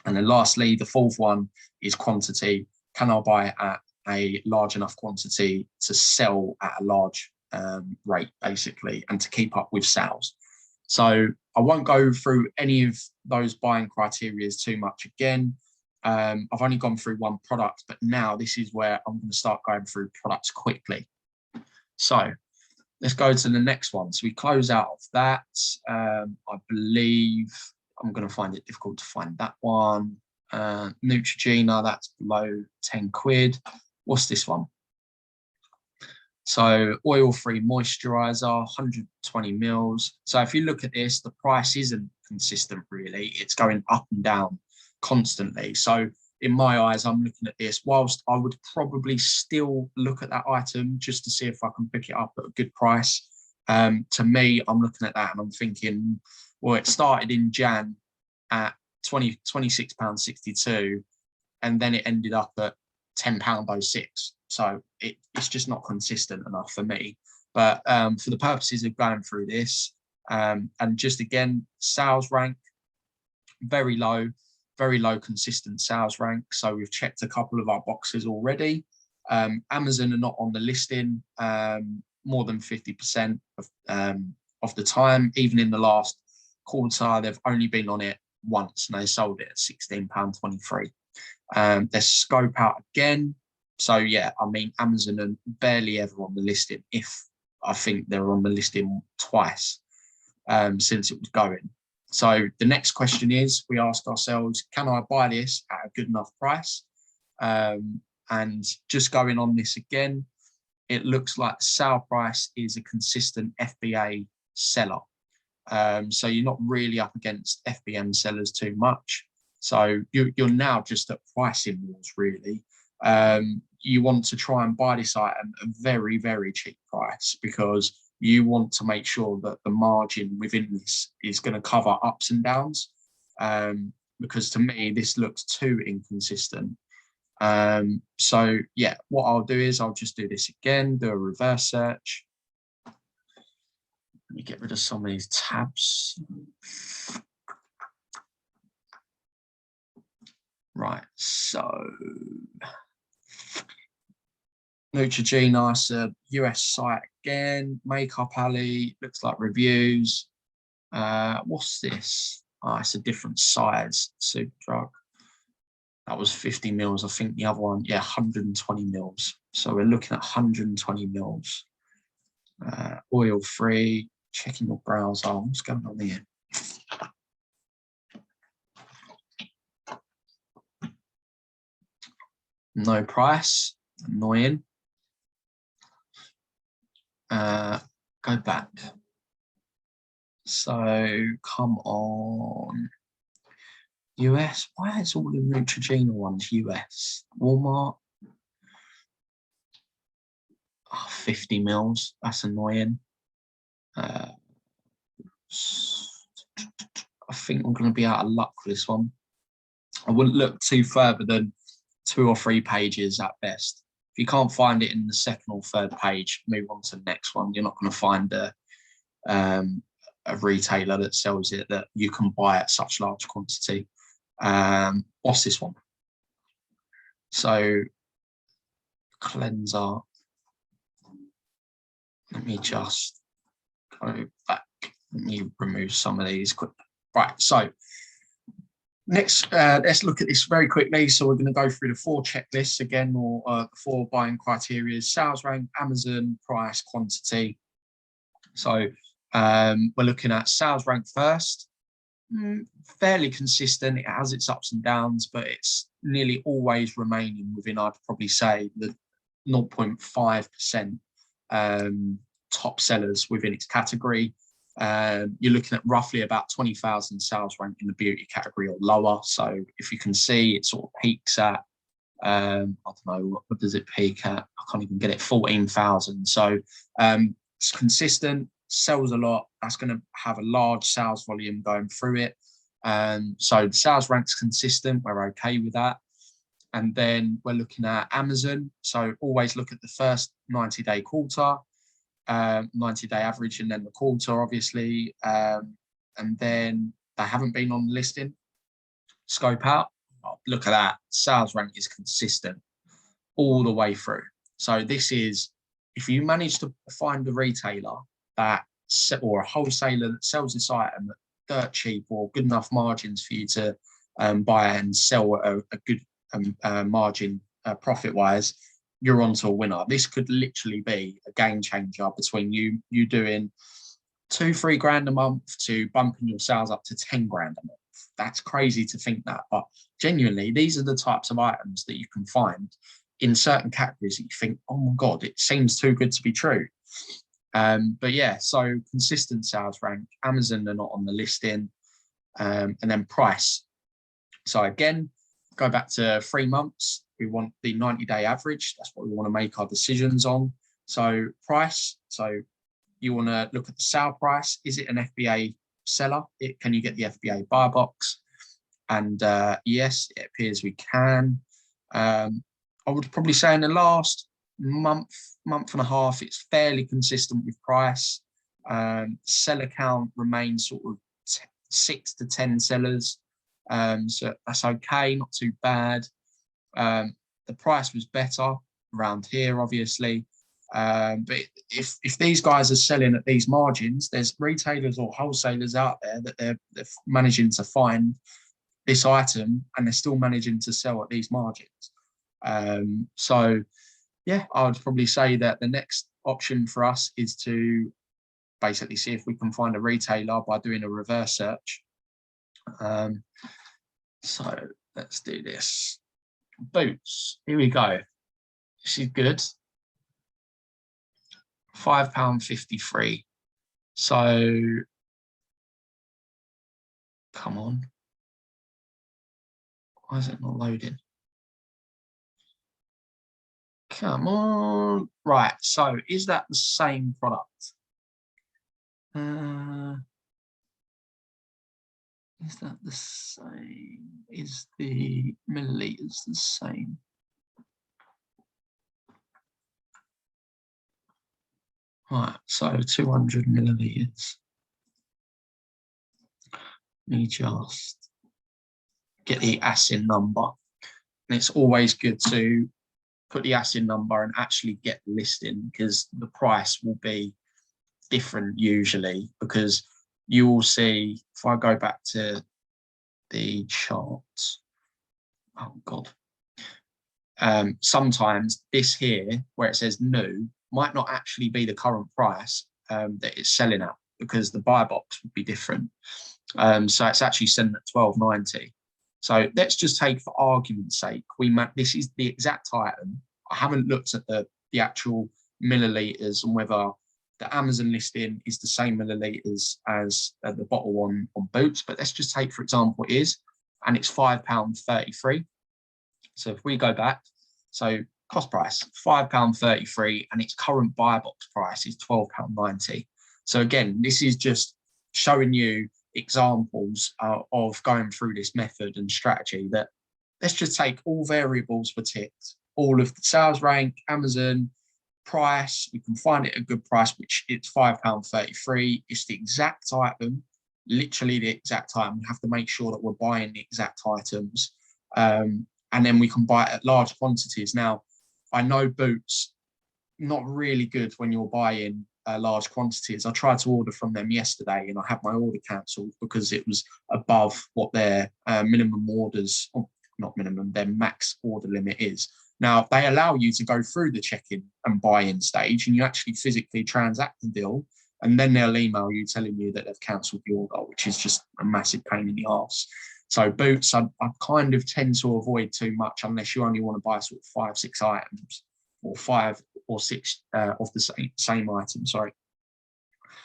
And then lastly, the fourth one is quantity. Can I buy it at a large enough quantity to sell at a large rate, basically, and to keep up with sales? So I won't go through any of those buying criteria too much again. I've only gone through one product, but now this is where I'm going to start going through products quickly. So let's go to the next one. So we close out of that. I believe I'm going to find it difficult to find that one. Neutrogena, that's below 10 quid. What's this one? So oil-free moisturizer, 120 mils. So if you look at this, the price isn't consistent really. It's going up and down constantly. So in my eyes, I'm looking at this, whilst I would probably still look at that item just to see if I can pick it up at a good price. To me, I'm looking at that and I'm thinking, well, it started in Jan at £26.62, and then it ended up at £10.06. So it's just not consistent enough for me. But for the purposes of going through this, and just again, sales rank, very low consistent sales rank. So we've checked a couple of our boxes already. Amazon are not on the listing more than 50% of the time. Even in the last quarter, they've only been on it once and they sold it at £16.23. There's scope out again. So yeah, I mean, Amazon are barely ever on the listing. If I think they're on the listing twice since it was going. So the next question is, we asked ourselves, can I buy this at a good enough price? And just going on this again, it looks like the sale price is a consistent FBA seller. So you're not really up against FBM sellers too much. So you're now just at pricing wars, really. You want to try and buy this item at a very, very cheap price because you want to make sure that the margin within this is going to cover ups and downs. Because to me, this looks too inconsistent. So yeah, what I'll do is I'll just do this again, do a reverse search. Let me get rid of some of these tabs. Right, so Neutrogena, it's a US site again. Makeup Alley, looks like reviews. What's this? Oh, it's a different size, Superdrug. That was 50 mils. I think the other one, yeah, 120 mils. So we're looking at 120 mils. Oil free, checking your browser. What's going on here? No price, annoying. Go back. So come on. US, why is all the Neutrogena ones US? Walmart. Oh, 50 mils, that's annoying. I think I'm going to be out of luck with this one. I wouldn't look too further than 2 or 3 pages at best. If you can't find it in the second or third page, move on to the next one. You're not going to find a retailer that sells it that you can buy at such large quantity. What's this one? So cleanser. Let me just go back. Let me remove some of these quick. Right, so next, let's look at this very quickly. So we're going to go through the 4 checklists again, or 4 buying criteria: sales rank, Amazon, price, quantity. So we're looking at sales rank first. Fairly consistent. It has its ups and downs, but it's nearly always remaining within, I'd probably say, the 0.5% top sellers within its category. You're looking at roughly about 20,000 sales rank in the beauty category or lower. So if you can see, it sort of peaks at, I don't know, what does it peak at? I can't even get it, 14,000. So it's consistent, sells a lot. That's going to have a large sales volume going through it. So the sales rank's consistent. We're okay with that. And then we're looking at Amazon. So always look at the first 90-day quarter, 90-day average, and then the quarter, obviously. And then they haven't been on the listing. Scope out. Oh, look at that. Sales rank is consistent all the way through. So this is, if you manage to find a retailer that, or a wholesaler that sells this item at dirt cheap or good enough margins for you to buy and sell at a good margin profit-wise, you're onto a winner. This could literally be a game changer between you doing 2-3 grand a month to bumping your sales up to 10 grand a month. That's crazy to think that, but genuinely, these are the types of items that you can find in certain categories, you think, oh my God, it seems too good to be true. But yeah, so consistent sales rank, Amazon are not on the listing, and then price. So again, go back to 3 months. We want the 90-day average. That's what we want to make our decisions on. So price. So you want to look at the sale price. Is it an FBA seller? Can you get the FBA buy box? And yes, it appears we can. I would probably say in the last month and a half, it's fairly consistent with price. Seller count remains sort of 6 to 10 sellers. So that's okay, not too bad. The price was better around here, obviously. But if these guys are selling at these margins, there's retailers or wholesalers out there that they're managing to find this item and they're still managing to sell at these margins. So yeah, I would probably say that the next option for us is to basically see if we can find a retailer by doing a reverse search. So let's do this. Boots, here we go. This is good. £5.53. So come on. Why is it not loading? Come on. Right, so is that the same product? Is that the same? Is the milliliters the same? Right, so 200 milliliters. Let me just get the ASIN number. And it's always good to put the ASIN number and actually get the listing, because the price will be different usually, because you will see, if I go back to the chart, oh God, sometimes this here, where it says new, might not actually be the current price that it's selling at, because the buy box would be different. So it's actually selling at £12.90. So let's just take, for argument's sake, this is the exact item. I haven't looked at the actual milliliters and whether the Amazon listing is the same milliliters as the bottle on Boots, but let's just take, for example, it is, and it's £5.33. So if we go back, so cost price, £5.33, and its current buy box price is £12.90. So again, this is just showing you examples of going through this method and strategy, that let's just take all variables were ticked, all of the sales rank, Amazon, price, we can find it at a good price, which it's £5.33. It's the exact item, literally the exact item. We have to make sure that we're buying the exact items. And then we can buy it at large quantities. Now, I know Boots, not really good when you're buying large quantities. I tried to order from them yesterday and I had my order cancelled because it was above what their minimum orders, not minimum, their max order limit is. Now, they allow you to go through the check-in and buy-in stage, and you actually physically transact the deal, and then they'll email you telling you that they've cancelled the order, which is just a massive pain in the arse. So Boots, I kind of tend to avoid too much unless you only want to buy sort of 5-6 items, or 5 or 6 of the same item, sorry.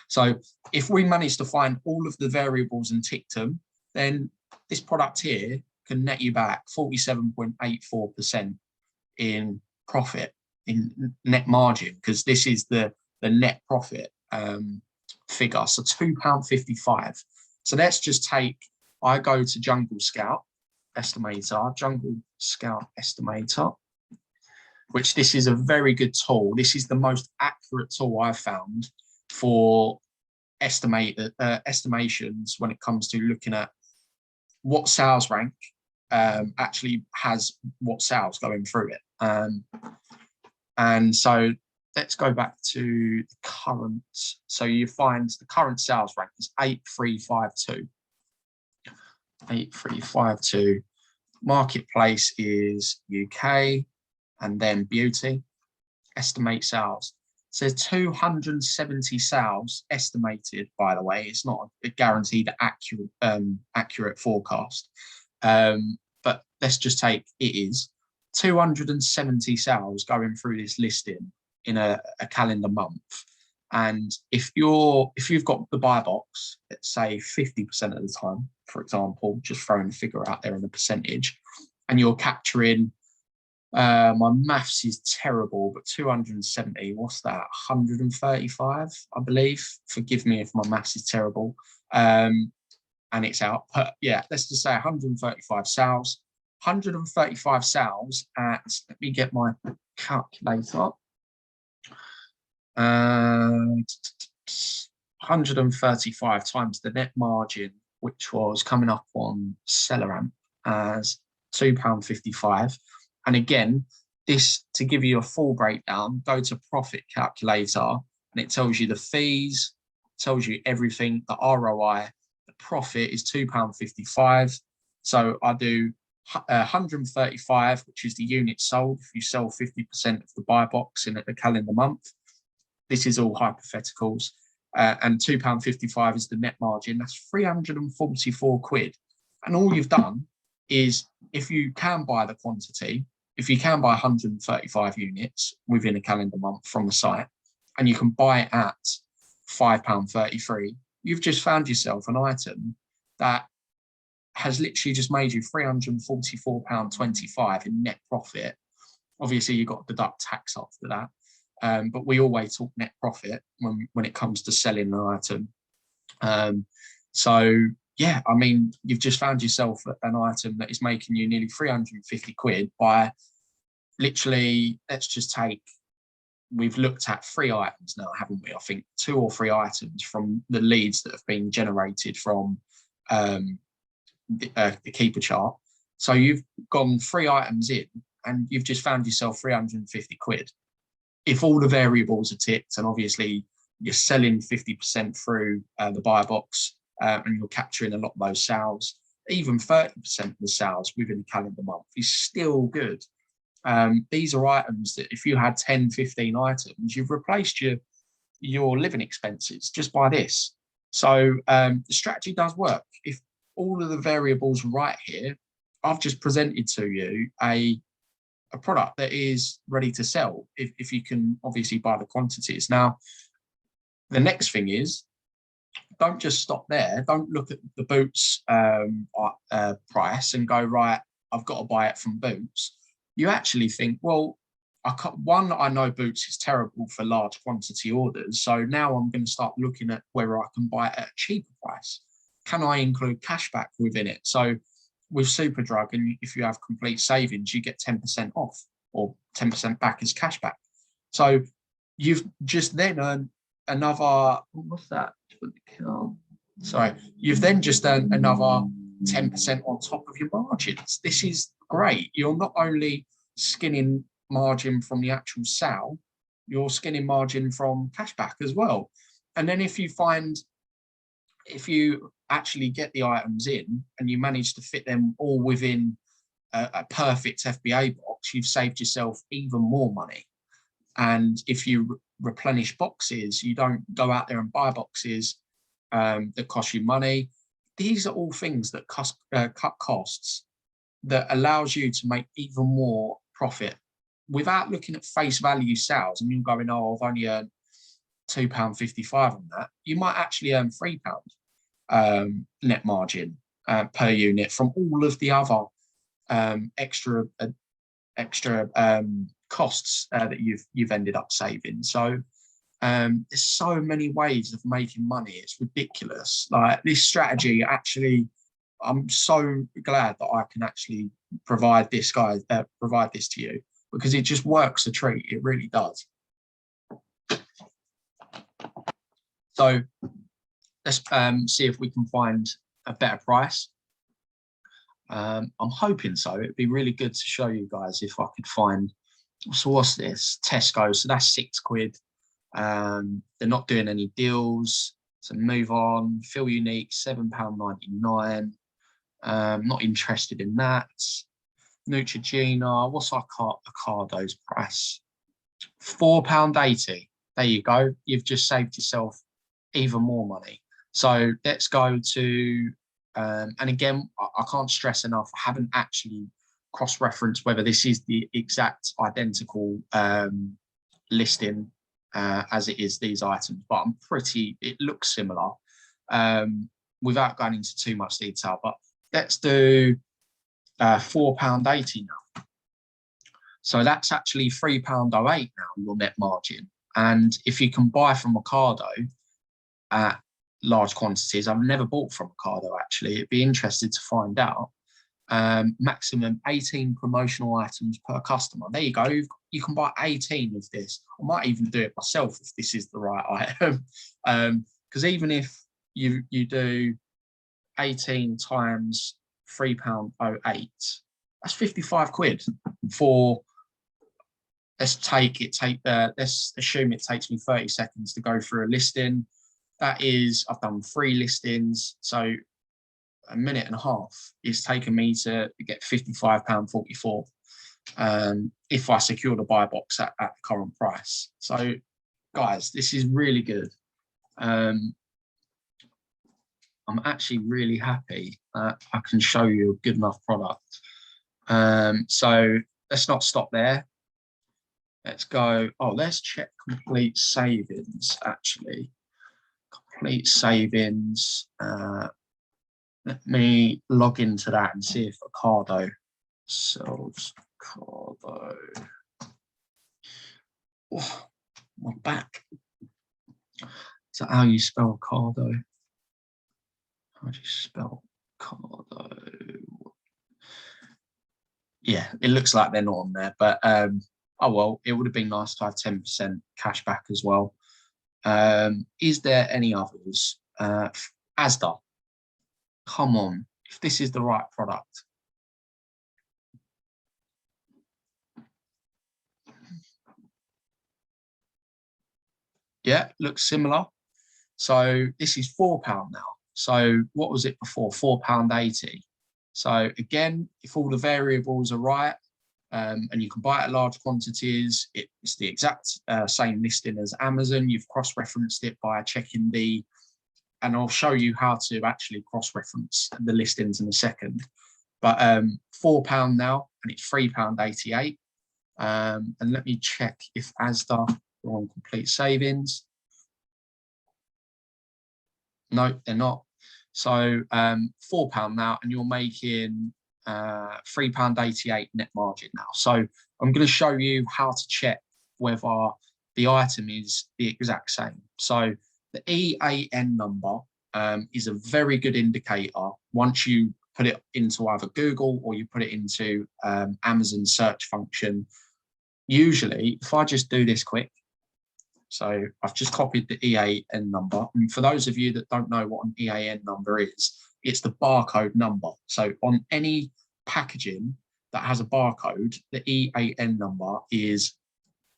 So if we manage to find all of the variables and tick them, then this product here can net you back 47.84% in profit, in net margin, because this is the net profit figure. So £2.55. So let's just take, I go to Jungle Scout Estimator, which this is a very good tool. This is the most accurate tool I've found for estimations when it comes to looking at what sales rank actually has what sales going through it. And so let's go back to the current. So you find the current sales rank is 8352. 8352. Marketplace is UK, and then beauty. Estimate sales. So there's 270 sales estimated, by the way. It's not a guaranteed accurate forecast. But let's just take it is. 270 sales going through this listing in a calendar month. And if you've got the buy box, let's say 50% of the time, for example, just throwing a figure out there in a percentage, and you're capturing, my maths is terrible, but 270, what's that? 135, I believe. Forgive me if my maths is terrible. And it's out. But yeah, let's just say 135 sales. 135 sales at, let me get my calculator. 135 times the net margin, which was coming up on SellerAmp as £2.55. And again, this, to give you a full breakdown, go to profit calculator and it tells you the fees, tells you everything, the ROI, the profit is £2.55. So I do 135, which is the unit sold. If you sell 50% of the buy box in a calendar month, this is all hypotheticals. And £2.55 is the net margin. That's 344 quid. And all you've done is, if you can buy the quantity, if you can buy 135 units within a calendar month from the site, and you can buy it at £5.33, you've just found yourself an item that has literally just made you £344.25 in net profit. Obviously, you've got to deduct tax after that. But we always talk net profit when it comes to selling an item. So yeah, I mean, you've just found yourself an item that is making you nearly 350 quid by literally, let's just take, we've looked at 3 items now, haven't we? I think 2 or 3 items from the leads that have been generated from the keeper chart. So you've gone 3 items in and you've just found yourself 350 quid. If all the variables are ticked, and obviously you're selling 50% through the buy box, and you're capturing a lot of those sales, even 30% of the sales within a calendar month is still good. These are items that if you had 10, 15 items, you've replaced your living expenses just by this. So the strategy does work. If all of the variables are right here, I've just presented to you a product that is ready to sell if you can obviously buy the quantities. Now, the next thing is, don't just stop there. Don't look at the Boots price and go, right, I've got to buy it from Boots. You actually think, well, I know Boots is terrible for large quantity orders. So now I'm going to start looking at whether I can buy it at a cheaper price. Can I include cashback within it? So with Superdrug, and if you have complete savings, you get 10% off or 10% back as cashback. So you've just then earned another, what's that? Sorry, you've then just earned another 10% on top of your margins. This is great. You're not only skinning margin from the actual sale, you're skinning margin from cashback as well. And then if you actually get the items in and you manage to fit them all within a perfect FBA box, you've saved yourself even more money. And if you replenish boxes, you don't go out there and buy boxes that cost you money. These are all things that cut costs, that allows you to make even more profit without looking at face value sales and you going, oh, I've only earned £2.55 on that. You might actually earn £3 net margin per unit from all of the other extra costs that you've ended up saving. So there's so many ways of making money. It's ridiculous. Like, this strategy, actually, I'm so glad that I can actually provide this to you, because it just works a treat. It really does. So let's see if we can find a better price. I'm hoping so. It'd be really good to show you guys if I could find, so what's this? Tesco, so that's £6. They're not doing any deals, so move on. Feel Unique, £7.99. Not interested in that. Neutrogena, what's our Ocado's price? £4.80. There you go. You've just saved yourself even more money. So let's go to, and again, I can't stress enough, I haven't actually cross-reference whether this is the exact identical listing as it is these items, but it looks similar, without going into too much detail. But let's do £4.80 now. So that's actually £3.08 now, your net margin. And if you can buy from Ocado at large quantities, I've never bought from Ocado actually, it'd be interested to find out. Maximum 18 promotional items per customer. There you go. You can buy 18 of this. I might even do it myself if this is the right item. Because even if you do 18 times £3.08, that's 55 quid for. Let's assume it takes me 30 seconds to go through a listing. That is, I've done 3 listings, so a minute and a half is taken me to get £55.44 if I secure the buy box at the current price. So, guys, this is really good. I'm actually really happy that I can show you a good enough product. So let's not stop there. Let's go. Oh, let's check complete savings, actually. Complete savings. Let me log into that and see if Ocado sells Ocado. Oh, my back. Is that how you spell Ocado? How do you spell Ocado? Yeah, it looks like they're not on there, but oh well, it would have been nice to have 10% cash back as well. Is there any others? Asda. Come on, if this is the right product. Yeah, looks similar. So this is £4 now. So what was it before? £4.80. So again, if all the variables are right, and you can buy it at large quantities, it's the exact same listing as Amazon. You've cross-referenced it by checking and I'll show you how to actually cross-reference the listings in a second. But £4 now, and it's £3.88. And let me check if Asda are on complete savings. No, they're not. So £4 now, and you're making £3.88 net margin now. So I'm going to show you how to check whether the item is the exact same. So the EAN number is a very good indicator once you put it into either Google or you put it into Amazon search function. Usually, if I just do this quick, so I've just copied the EAN number. And for those of you that don't know what an EAN number is, it's the barcode number. So on any packaging that has a barcode, the EAN number is,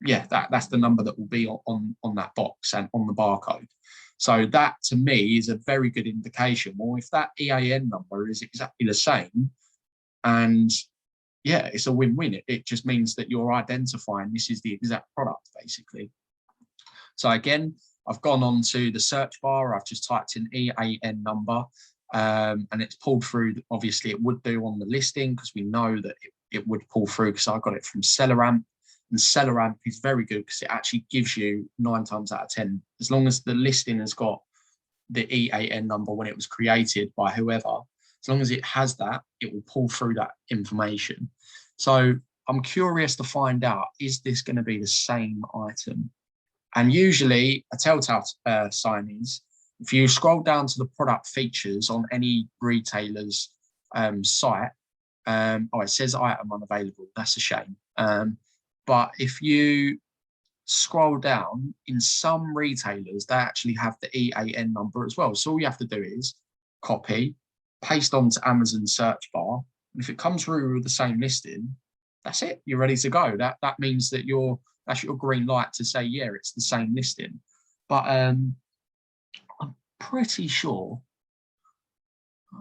yeah, that's the number that will be on that box and on the barcode. So that to me is a very good indication. Well, if that EAN number is exactly the same, and yeah, it's a win-win. It just means that you're identifying this is the exact product, basically. So again, I've gone on to the search bar. I've just typed in EAN number, and it's pulled through. Obviously, it would do on the listing because we know that it would pull through because I got it from SellerAmp. And SellerAmp is very good because it actually gives you 9 times out of 10, as long as the listing has got the EAN number when it was created by whoever, as long as it has that, it will pull through that information. So I'm curious to find out, is this going to be the same item? And usually a telltale sign is, if you scroll down to the product features on any retailer's site, oh, it says item unavailable. That's a shame. But if you scroll down, in some retailers, they actually have the EAN number as well. So all you have to do is copy, paste onto Amazon search bar. And if it comes through with the same listing, that's it. You're ready to go. That means that that's your green light to say, yeah, it's the same listing. But I'm pretty sure.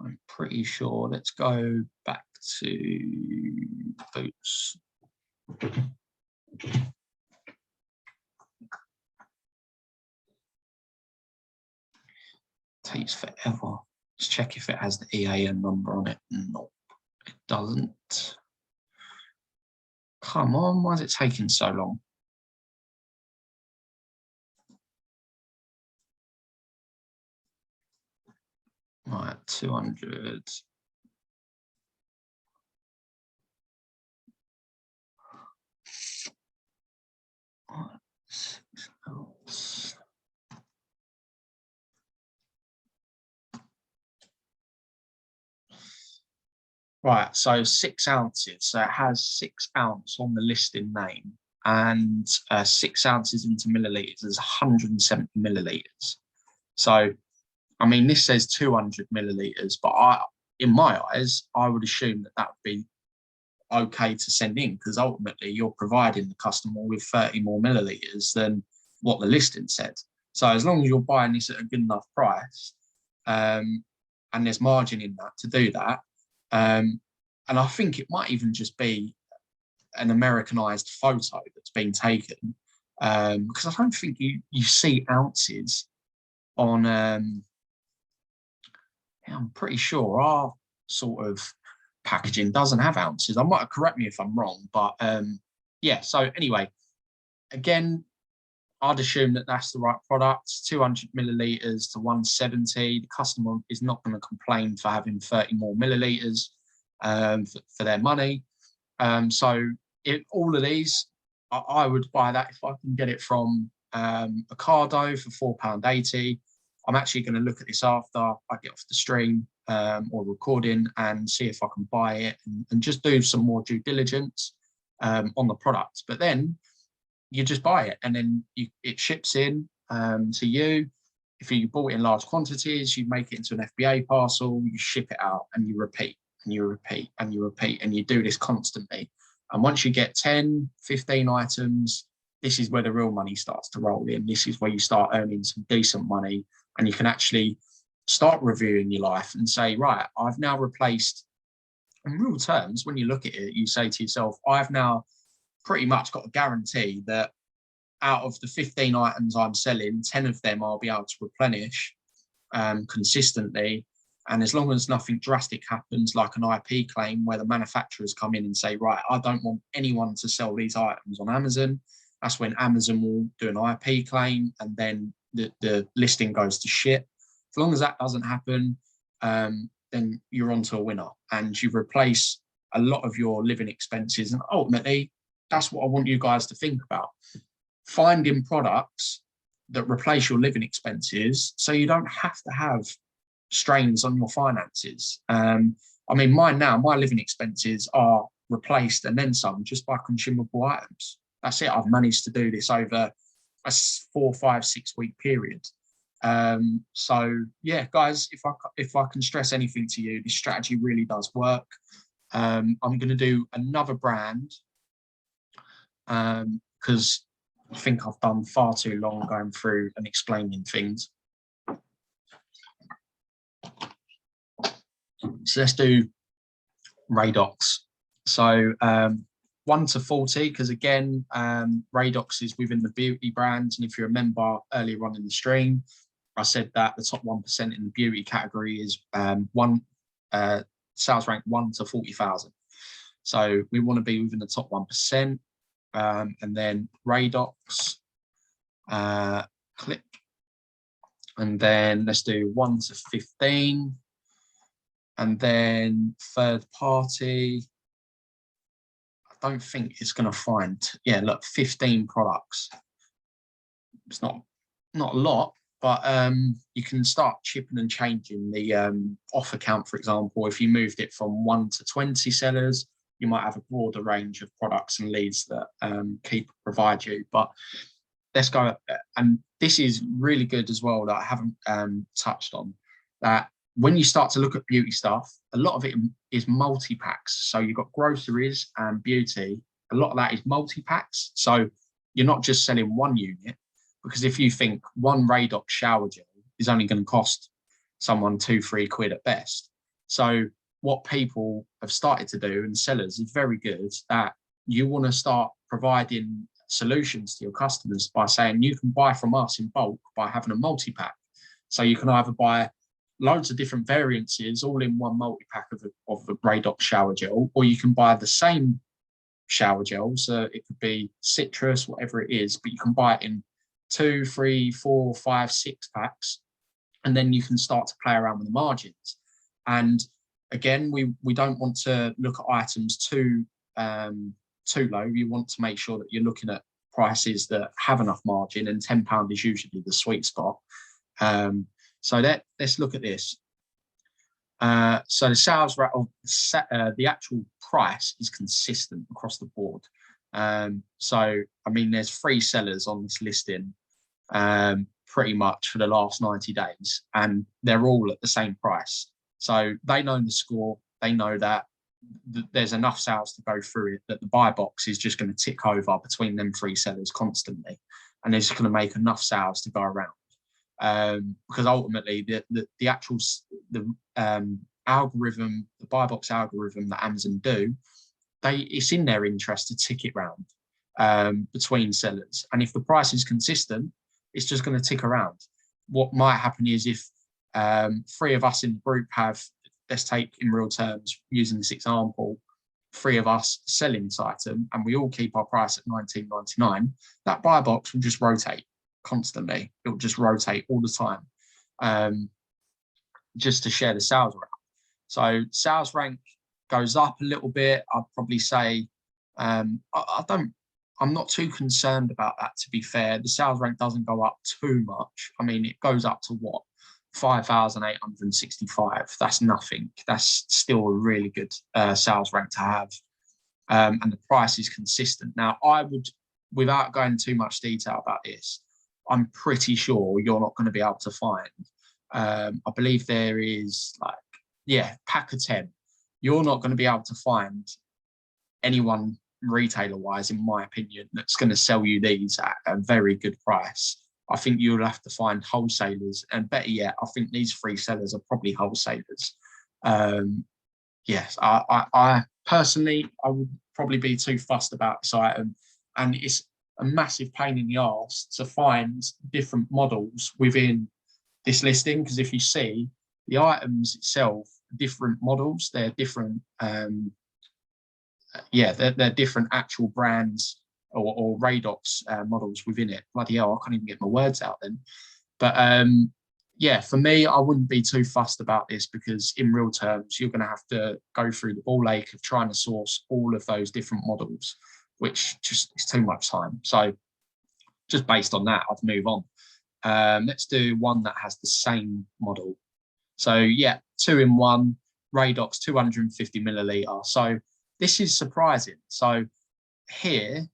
Let's go back to boots. Takes forever. Let's check if it has the EAN number on it. No, it doesn't. Come on, why is it taking so long? Right, 200. Right, so 6 ounces. So it has 6 ounce on the listing name, and 6 ounces into milliliters is 170 milliliters. So, I mean, this says 200 milliliters, but in my eyes, I would assume that that would be okay to send in, because ultimately you're providing the customer with 30 more milliliters than what the listing said. So as long as you're buying this at a good enough price, and there's margin in that to do that, and I think it might even just be an Americanized photo that's been taken, because I don't think you see ounces on. I'm pretty sure our sort of packaging doesn't have ounces. I might correct me if I'm wrong, but yeah. So anyway, again, I'd assume that that's the right product. 200 milliliters to 170. The customer is not going to complain for having 30 more milliliters for their money. So all of these, I would buy that if I can get it from Ocado for £4.80. I'm actually going to look at this after I get off the stream or recording and see if I can buy it and just do some more due diligence on the product. But then you just buy it, and then it ships in to you. If you bought it in large quantities, you make it into an FBA parcel, you ship it out, and you repeat, and you repeat, and you repeat, and you do this constantly. And once you get 10, 15 items, this is where the real money starts to roll in. This is where you start earning some decent money, and you can actually start reviewing your life and say, right, I've now replaced, in real terms, when you look at it, you say to yourself, I've now pretty much got a guarantee that out of the 15 items I'm selling, 10 of them I'll be able to replenish consistently. And as long as nothing drastic happens, like an IP claim where the manufacturers come in and say, right, I don't want anyone to sell these items on Amazon, that's when Amazon will do an IP claim, and then the listing goes to shit. As long as that doesn't happen, then you're onto a winner, and you replace a lot of your living expenses. And ultimately, that's what I want you guys to think about. Finding products that replace your living expenses so you don't have to have strains on your finances. I mean, mine now, my living expenses are replaced and then some just by consumable items. That's it. I've managed to do this over a 4, 5, 6 week period. So yeah, guys, if I can stress anything to you, this strategy really does work. I'm going to do another brand because I think I've done far too long going through and explaining things. So let's do Radox. So 1 to 40, because again, Radox is within the beauty brand. And if you remember earlier on in the stream, I said that the top 1% in the beauty category is sales rank 1 to 40,000. So we want to be within the top 1%. And then Radox, click. And then let's do 1 to 15. And then third party, I don't think it's going to find, yeah, look, 15 products. It's not a lot, but you can start chipping and changing the offer count, for example. If you moved it from 1 to 20 sellers, you might have a broader range of products and leads that Keep provide you. But let's go. And this is really good as well that I haven't touched on, that when you start to look at beauty stuff, a lot of it is multi-packs. So you've got groceries and beauty. A lot of that is multi-packs. So you're not just selling one unit, because if you think one Radox shower gel is only going to cost someone 2-3 quid at best. So what people have started to do, and sellers, is very good, that you want to start providing solutions to your customers by saying you can buy from us in bulk by having a multi-pack. So you can either buy loads of different variances all in one multi-pack of a Radox shower gel, or you can buy the same shower gels. It could be citrus, whatever it is, but you can buy it in 2, 3, 4, 5, 6 packs, and then you can start to play around with the margins. And again, we don't want to look at items too low. You want to make sure that you're looking at prices that have enough margin, and £10 is usually the sweet spot. So let's look at this. So the sales rate of the actual price is consistent across the board. So I mean, there's 3 sellers on this listing pretty much for the last 90 days, and they're all at the same price. So they know the score. They know that there's enough sales to go through it, that the buy box is just going to tick over between them 3 sellers constantly, and they're just going to make enough sales to go around. Because ultimately the actual algorithm, the buy box algorithm that Amazon do, it's in their interest to tick it round between sellers, and if the price is consistent, it's just going to tick around. What might happen is if 3 of us in the group have, let's take in real terms, using this example, 3 of us selling this item, and we all keep our price at $19.99, that buy box will just rotate constantly. It will just rotate all the time, just to share the sales rank. So sales rank goes up a little bit. I'd probably say I'm not too concerned about that, to be fair. The sales rank doesn't go up too much. I mean, it goes up to what? 5,865. That's nothing. That's still a really good sales rank to have. And the price is consistent. Now, I would, without going too much detail about this, I'm pretty sure you're not going to be able to find. I believe there is pack of 10. You're not going to be able to find anyone retailer-wise, in my opinion, that's going to sell you these at a very good price. I think you'll have to find wholesalers, and better yet, I think these 3 sellers are probably wholesalers. Yes, I personally, I would probably be too fussed about this item, and it's a massive pain in the arse to find different models within this listing, because if you see the items itself, different models, they're different. They're different actual brands or Radox models within it. Bloody hell, I can't even get my words out then. But for me, I wouldn't be too fussed about this, because in real terms, you're going to have to go through the ball ache of trying to source all of those different models, which just is too much time. So just based on that, I'd move on. Let's do one that has the same model. So 2-in-1 Radox 250 milliliter. So this is surprising. So here,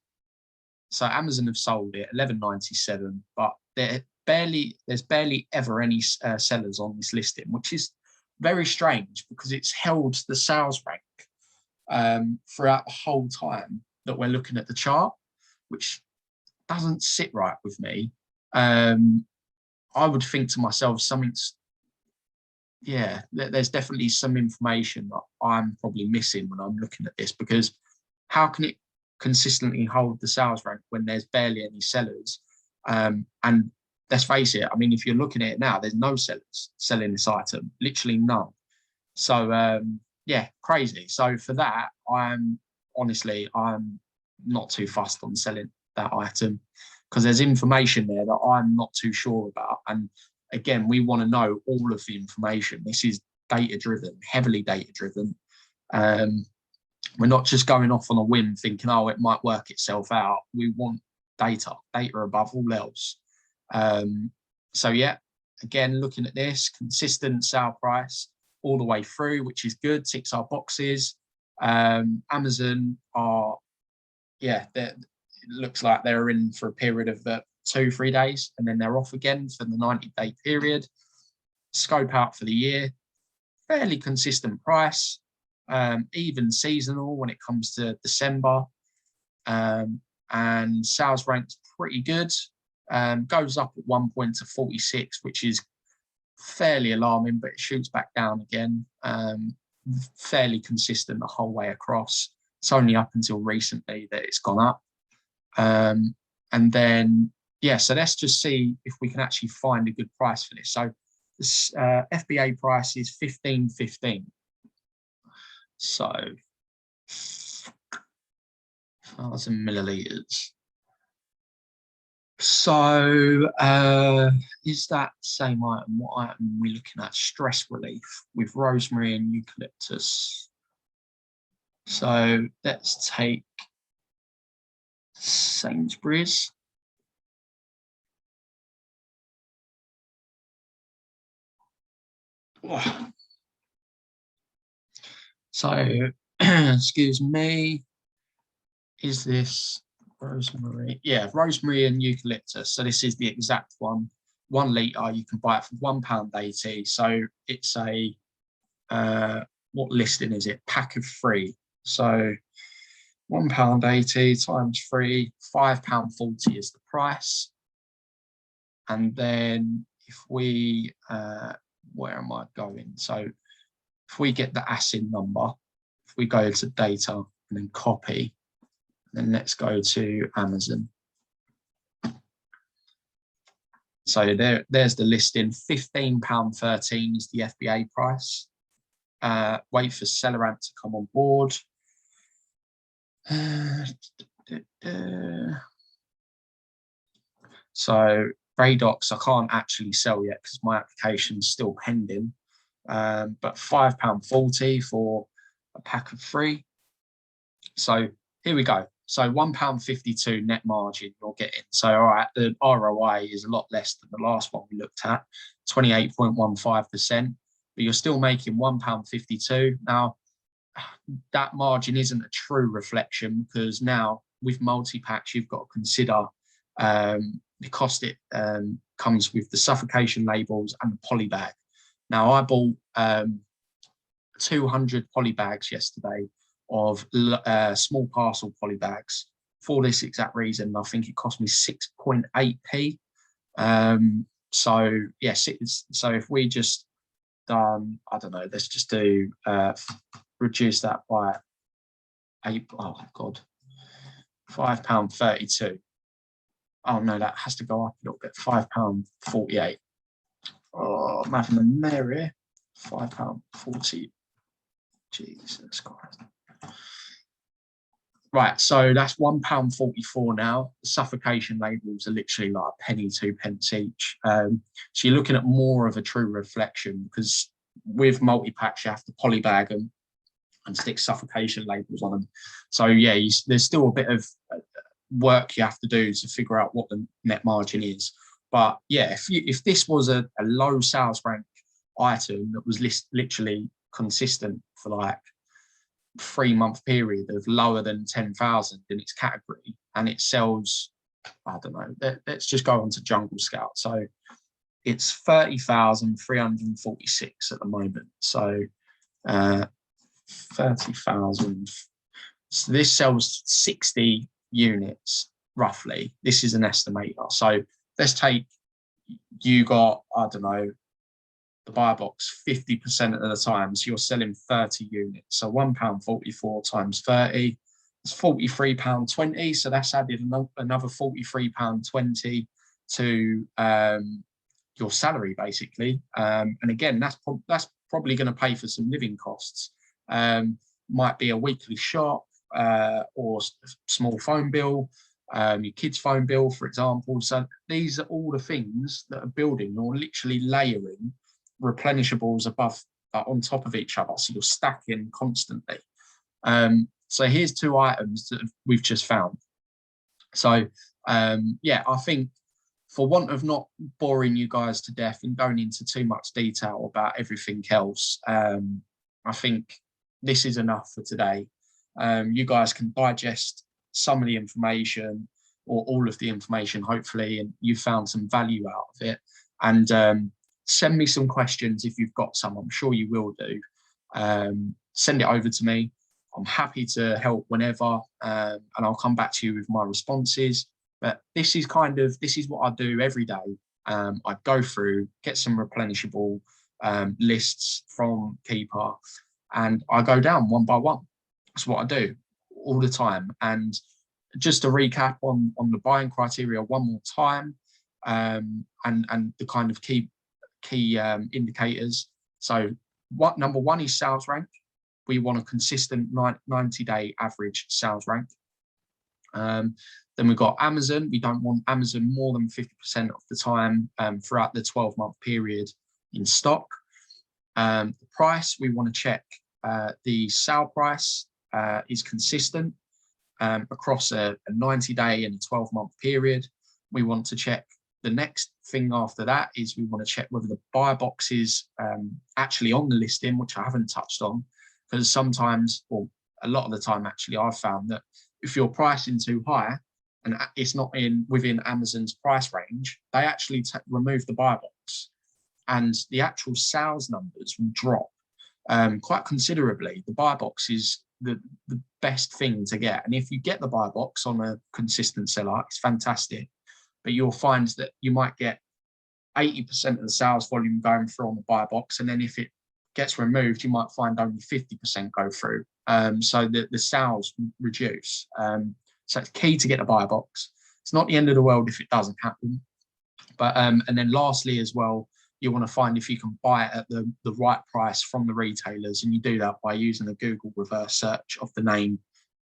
Amazon have sold it $11.97, but there's barely ever any sellers on this listing, which is very strange, because it's held the sales rank throughout the whole time that we're looking at the chart, which doesn't sit right with me. I would think to myself, there's definitely some information that I'm probably missing when I'm looking at this, because how can it consistently hold the sales rank when there's barely any sellers? And let's face it, I mean, if you're looking at it now, there's no sellers selling this item, literally none. So crazy. So for that, I'm not too fussed on selling that item, because there's information there that I'm not too sure about. And again, we want to know all of the information. This is data-driven, heavily data-driven. We're not just going off on a whim thinking, oh, it might work itself out. We want data above all else. Again, looking at this, consistent sale price all the way through, which is good, ticks our boxes. Amazon are, it looks like they're in for a period of 2-3 days, and then they're off again for the 90-day period. Scope out for the year, fairly consistent price, even seasonal when it comes to December, and sales rank's pretty good. Goes up at one point to 46, which is fairly alarming, but it shoots back down again. Fairly consistent the whole way across. It's only up until recently that it's gone up. And then, so let's just see if we can actually find a good price for this. So this FBA price is $15.15. So milliliters. So is that same item? What item are we looking at? Stress relief with rosemary and eucalyptus. So let's take Sainsbury's. So excuse me, is this rosemary? Yeah, rosemary and eucalyptus. So this is the exact one. 1 litre, you can buy it for £1.80. So it's a what listing is it? Pack of 3. So £1.80 times 3, £5.40 is the price. And then if we, where am I going? So if we get the ASIN number, if we go to data and then copy, then let's go to Amazon. So there's the listing. £15.13 is the FBA price. Wait for Celarant to come on board. So Radox I can't actually sell yet because my application's still pending. But £5.40 for a pack of 3. So here we go. So £1.52 net margin you're getting. So all right, the ROI is a lot less than the last one we looked at, 28.15%, but you're still making £1.52. Now, that margin isn't a true reflection because now with multi-packs, you've got to consider the cost it comes with the suffocation labels and the poly bag. Now, I bought 200 poly bags yesterday of small parcel poly bags for this exact reason. I think it cost me 6.8p. So yes, so if we just done, I don't know, let's just do reduce that by 8. Oh God, £5.32. Oh no, that has to go up a little bit. £5.48. Oh, I'm having a mare here. £5.40. Jesus Christ. Right, so that's £1.44 now. The suffocation labels are literally like a penny, 2 pence each. So you're looking at more of a true reflection because with multi-packs, you have to polybag them and stick suffocation labels on them. So yeah, there's still a bit of work you have to do to figure out what the net margin is. But yeah, if this was a low sales rank item that was literally consistent for like 3-month period of lower than 10,000 in its category, and it sells, I don't know, let's just go on to Jungle Scout. So it's 30,346 at the moment. So 30,000. So this sells 60 units roughly. This is an estimator. So let's take, you got, I don't know, the buy box 50% of the time, so you're selling 30 units. So £1.44 times 30, it's £43.20. So that's added another £43.20 to your salary, basically. And again, that's probably going to pay for some living costs. Might be a weekly shop or small phone bill, your kids' phone bill, for example. So these are all the things that are building. You're literally layering replenishables above on top of each other, so you're stacking constantly. So here's 2 items that we've just found. So yeah, I think for want of not boring you guys to death and going into too much detail about everything else, I think this is enough for today. You guys can digest some of the information or all of the information, hopefully, and you found some value out of it. And send me some questions if you've got some. I'm sure you will do. Send it over to me. I'm happy to help whenever, and I'll come back to you with my responses. But this is what I do every day. I go through, get some replenishable lists from Keeper, and I go down one by one. That's what I do all the time. And just to recap on the buying criteria one more time, and the kind of key indicators. So number 1 is sales rank. We want a consistent 90-day average sales rank. Then we've got Amazon. We don't want Amazon more than 50% of the time throughout the 12-month period in stock. The price, we want to check the sale price is consistent across a 90-day and a 12-month period. We want to check the next thing after that is we want to check whether the buy box is actually on the listing, which I haven't touched on, because sometimes, or a lot of the time actually, I've found that if you're pricing too high and it's not within Amazon's price range, they actually remove the buy box and the actual sales numbers will drop quite considerably. The buy box is the best thing to get. And if you get the buy box on a consistent seller, it's fantastic. But you'll find that you might get 80% of the sales volume going through on the buy box. And then if it gets removed, you might find only 50% go through. So the sales reduce. So it's key to get the buy box. It's not the end of the world if it doesn't happen. But and then lastly as well, you want to find if you can buy it at the right price from the retailers. And you do that by using the Google reverse search of the name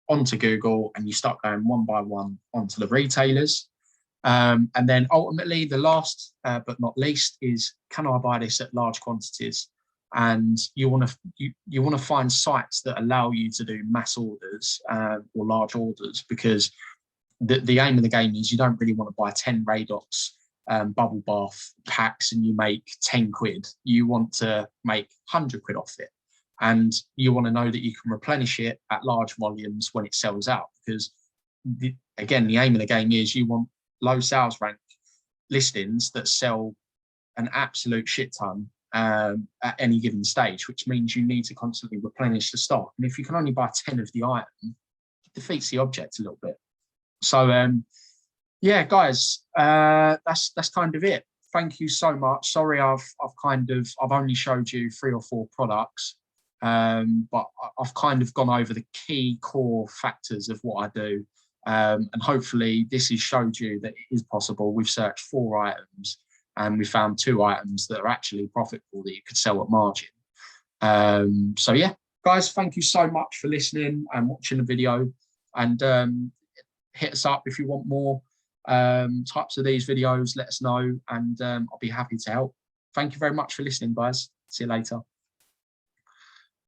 onto Google, and you start going one by one onto the retailers. And then ultimately the last but not least is, can I buy this at large quantities? And you want to find sites that allow you to do mass orders or large orders, because the aim of the game is you don't really want to buy 10 Radox bubble bath packs and you make 10 quid. You want to make 100 quid off it, and you want to know that you can replenish it at large volumes when it sells out, because again, the aim of the game is you want low sales rank listings that sell an absolute shit ton at any given stage, which means you need to constantly replenish the stock. And if you can only buy 10 of the item, it defeats the object a little bit. So yeah, guys, that's kind of it. Thank you so much. Sorry, I've only showed you 3 or 4 products, but I've kind of gone over the key core factors of what I do. And hopefully this has showed you that it is possible. We've searched 4 items and we found 2 items that are actually profitable that you could sell at margin. So yeah, guys, thank you so much for listening and watching the video, and hit us up if you want more types of these videos. Let us know, and I'll be happy to help. Thank you very much for listening, guys. See you later.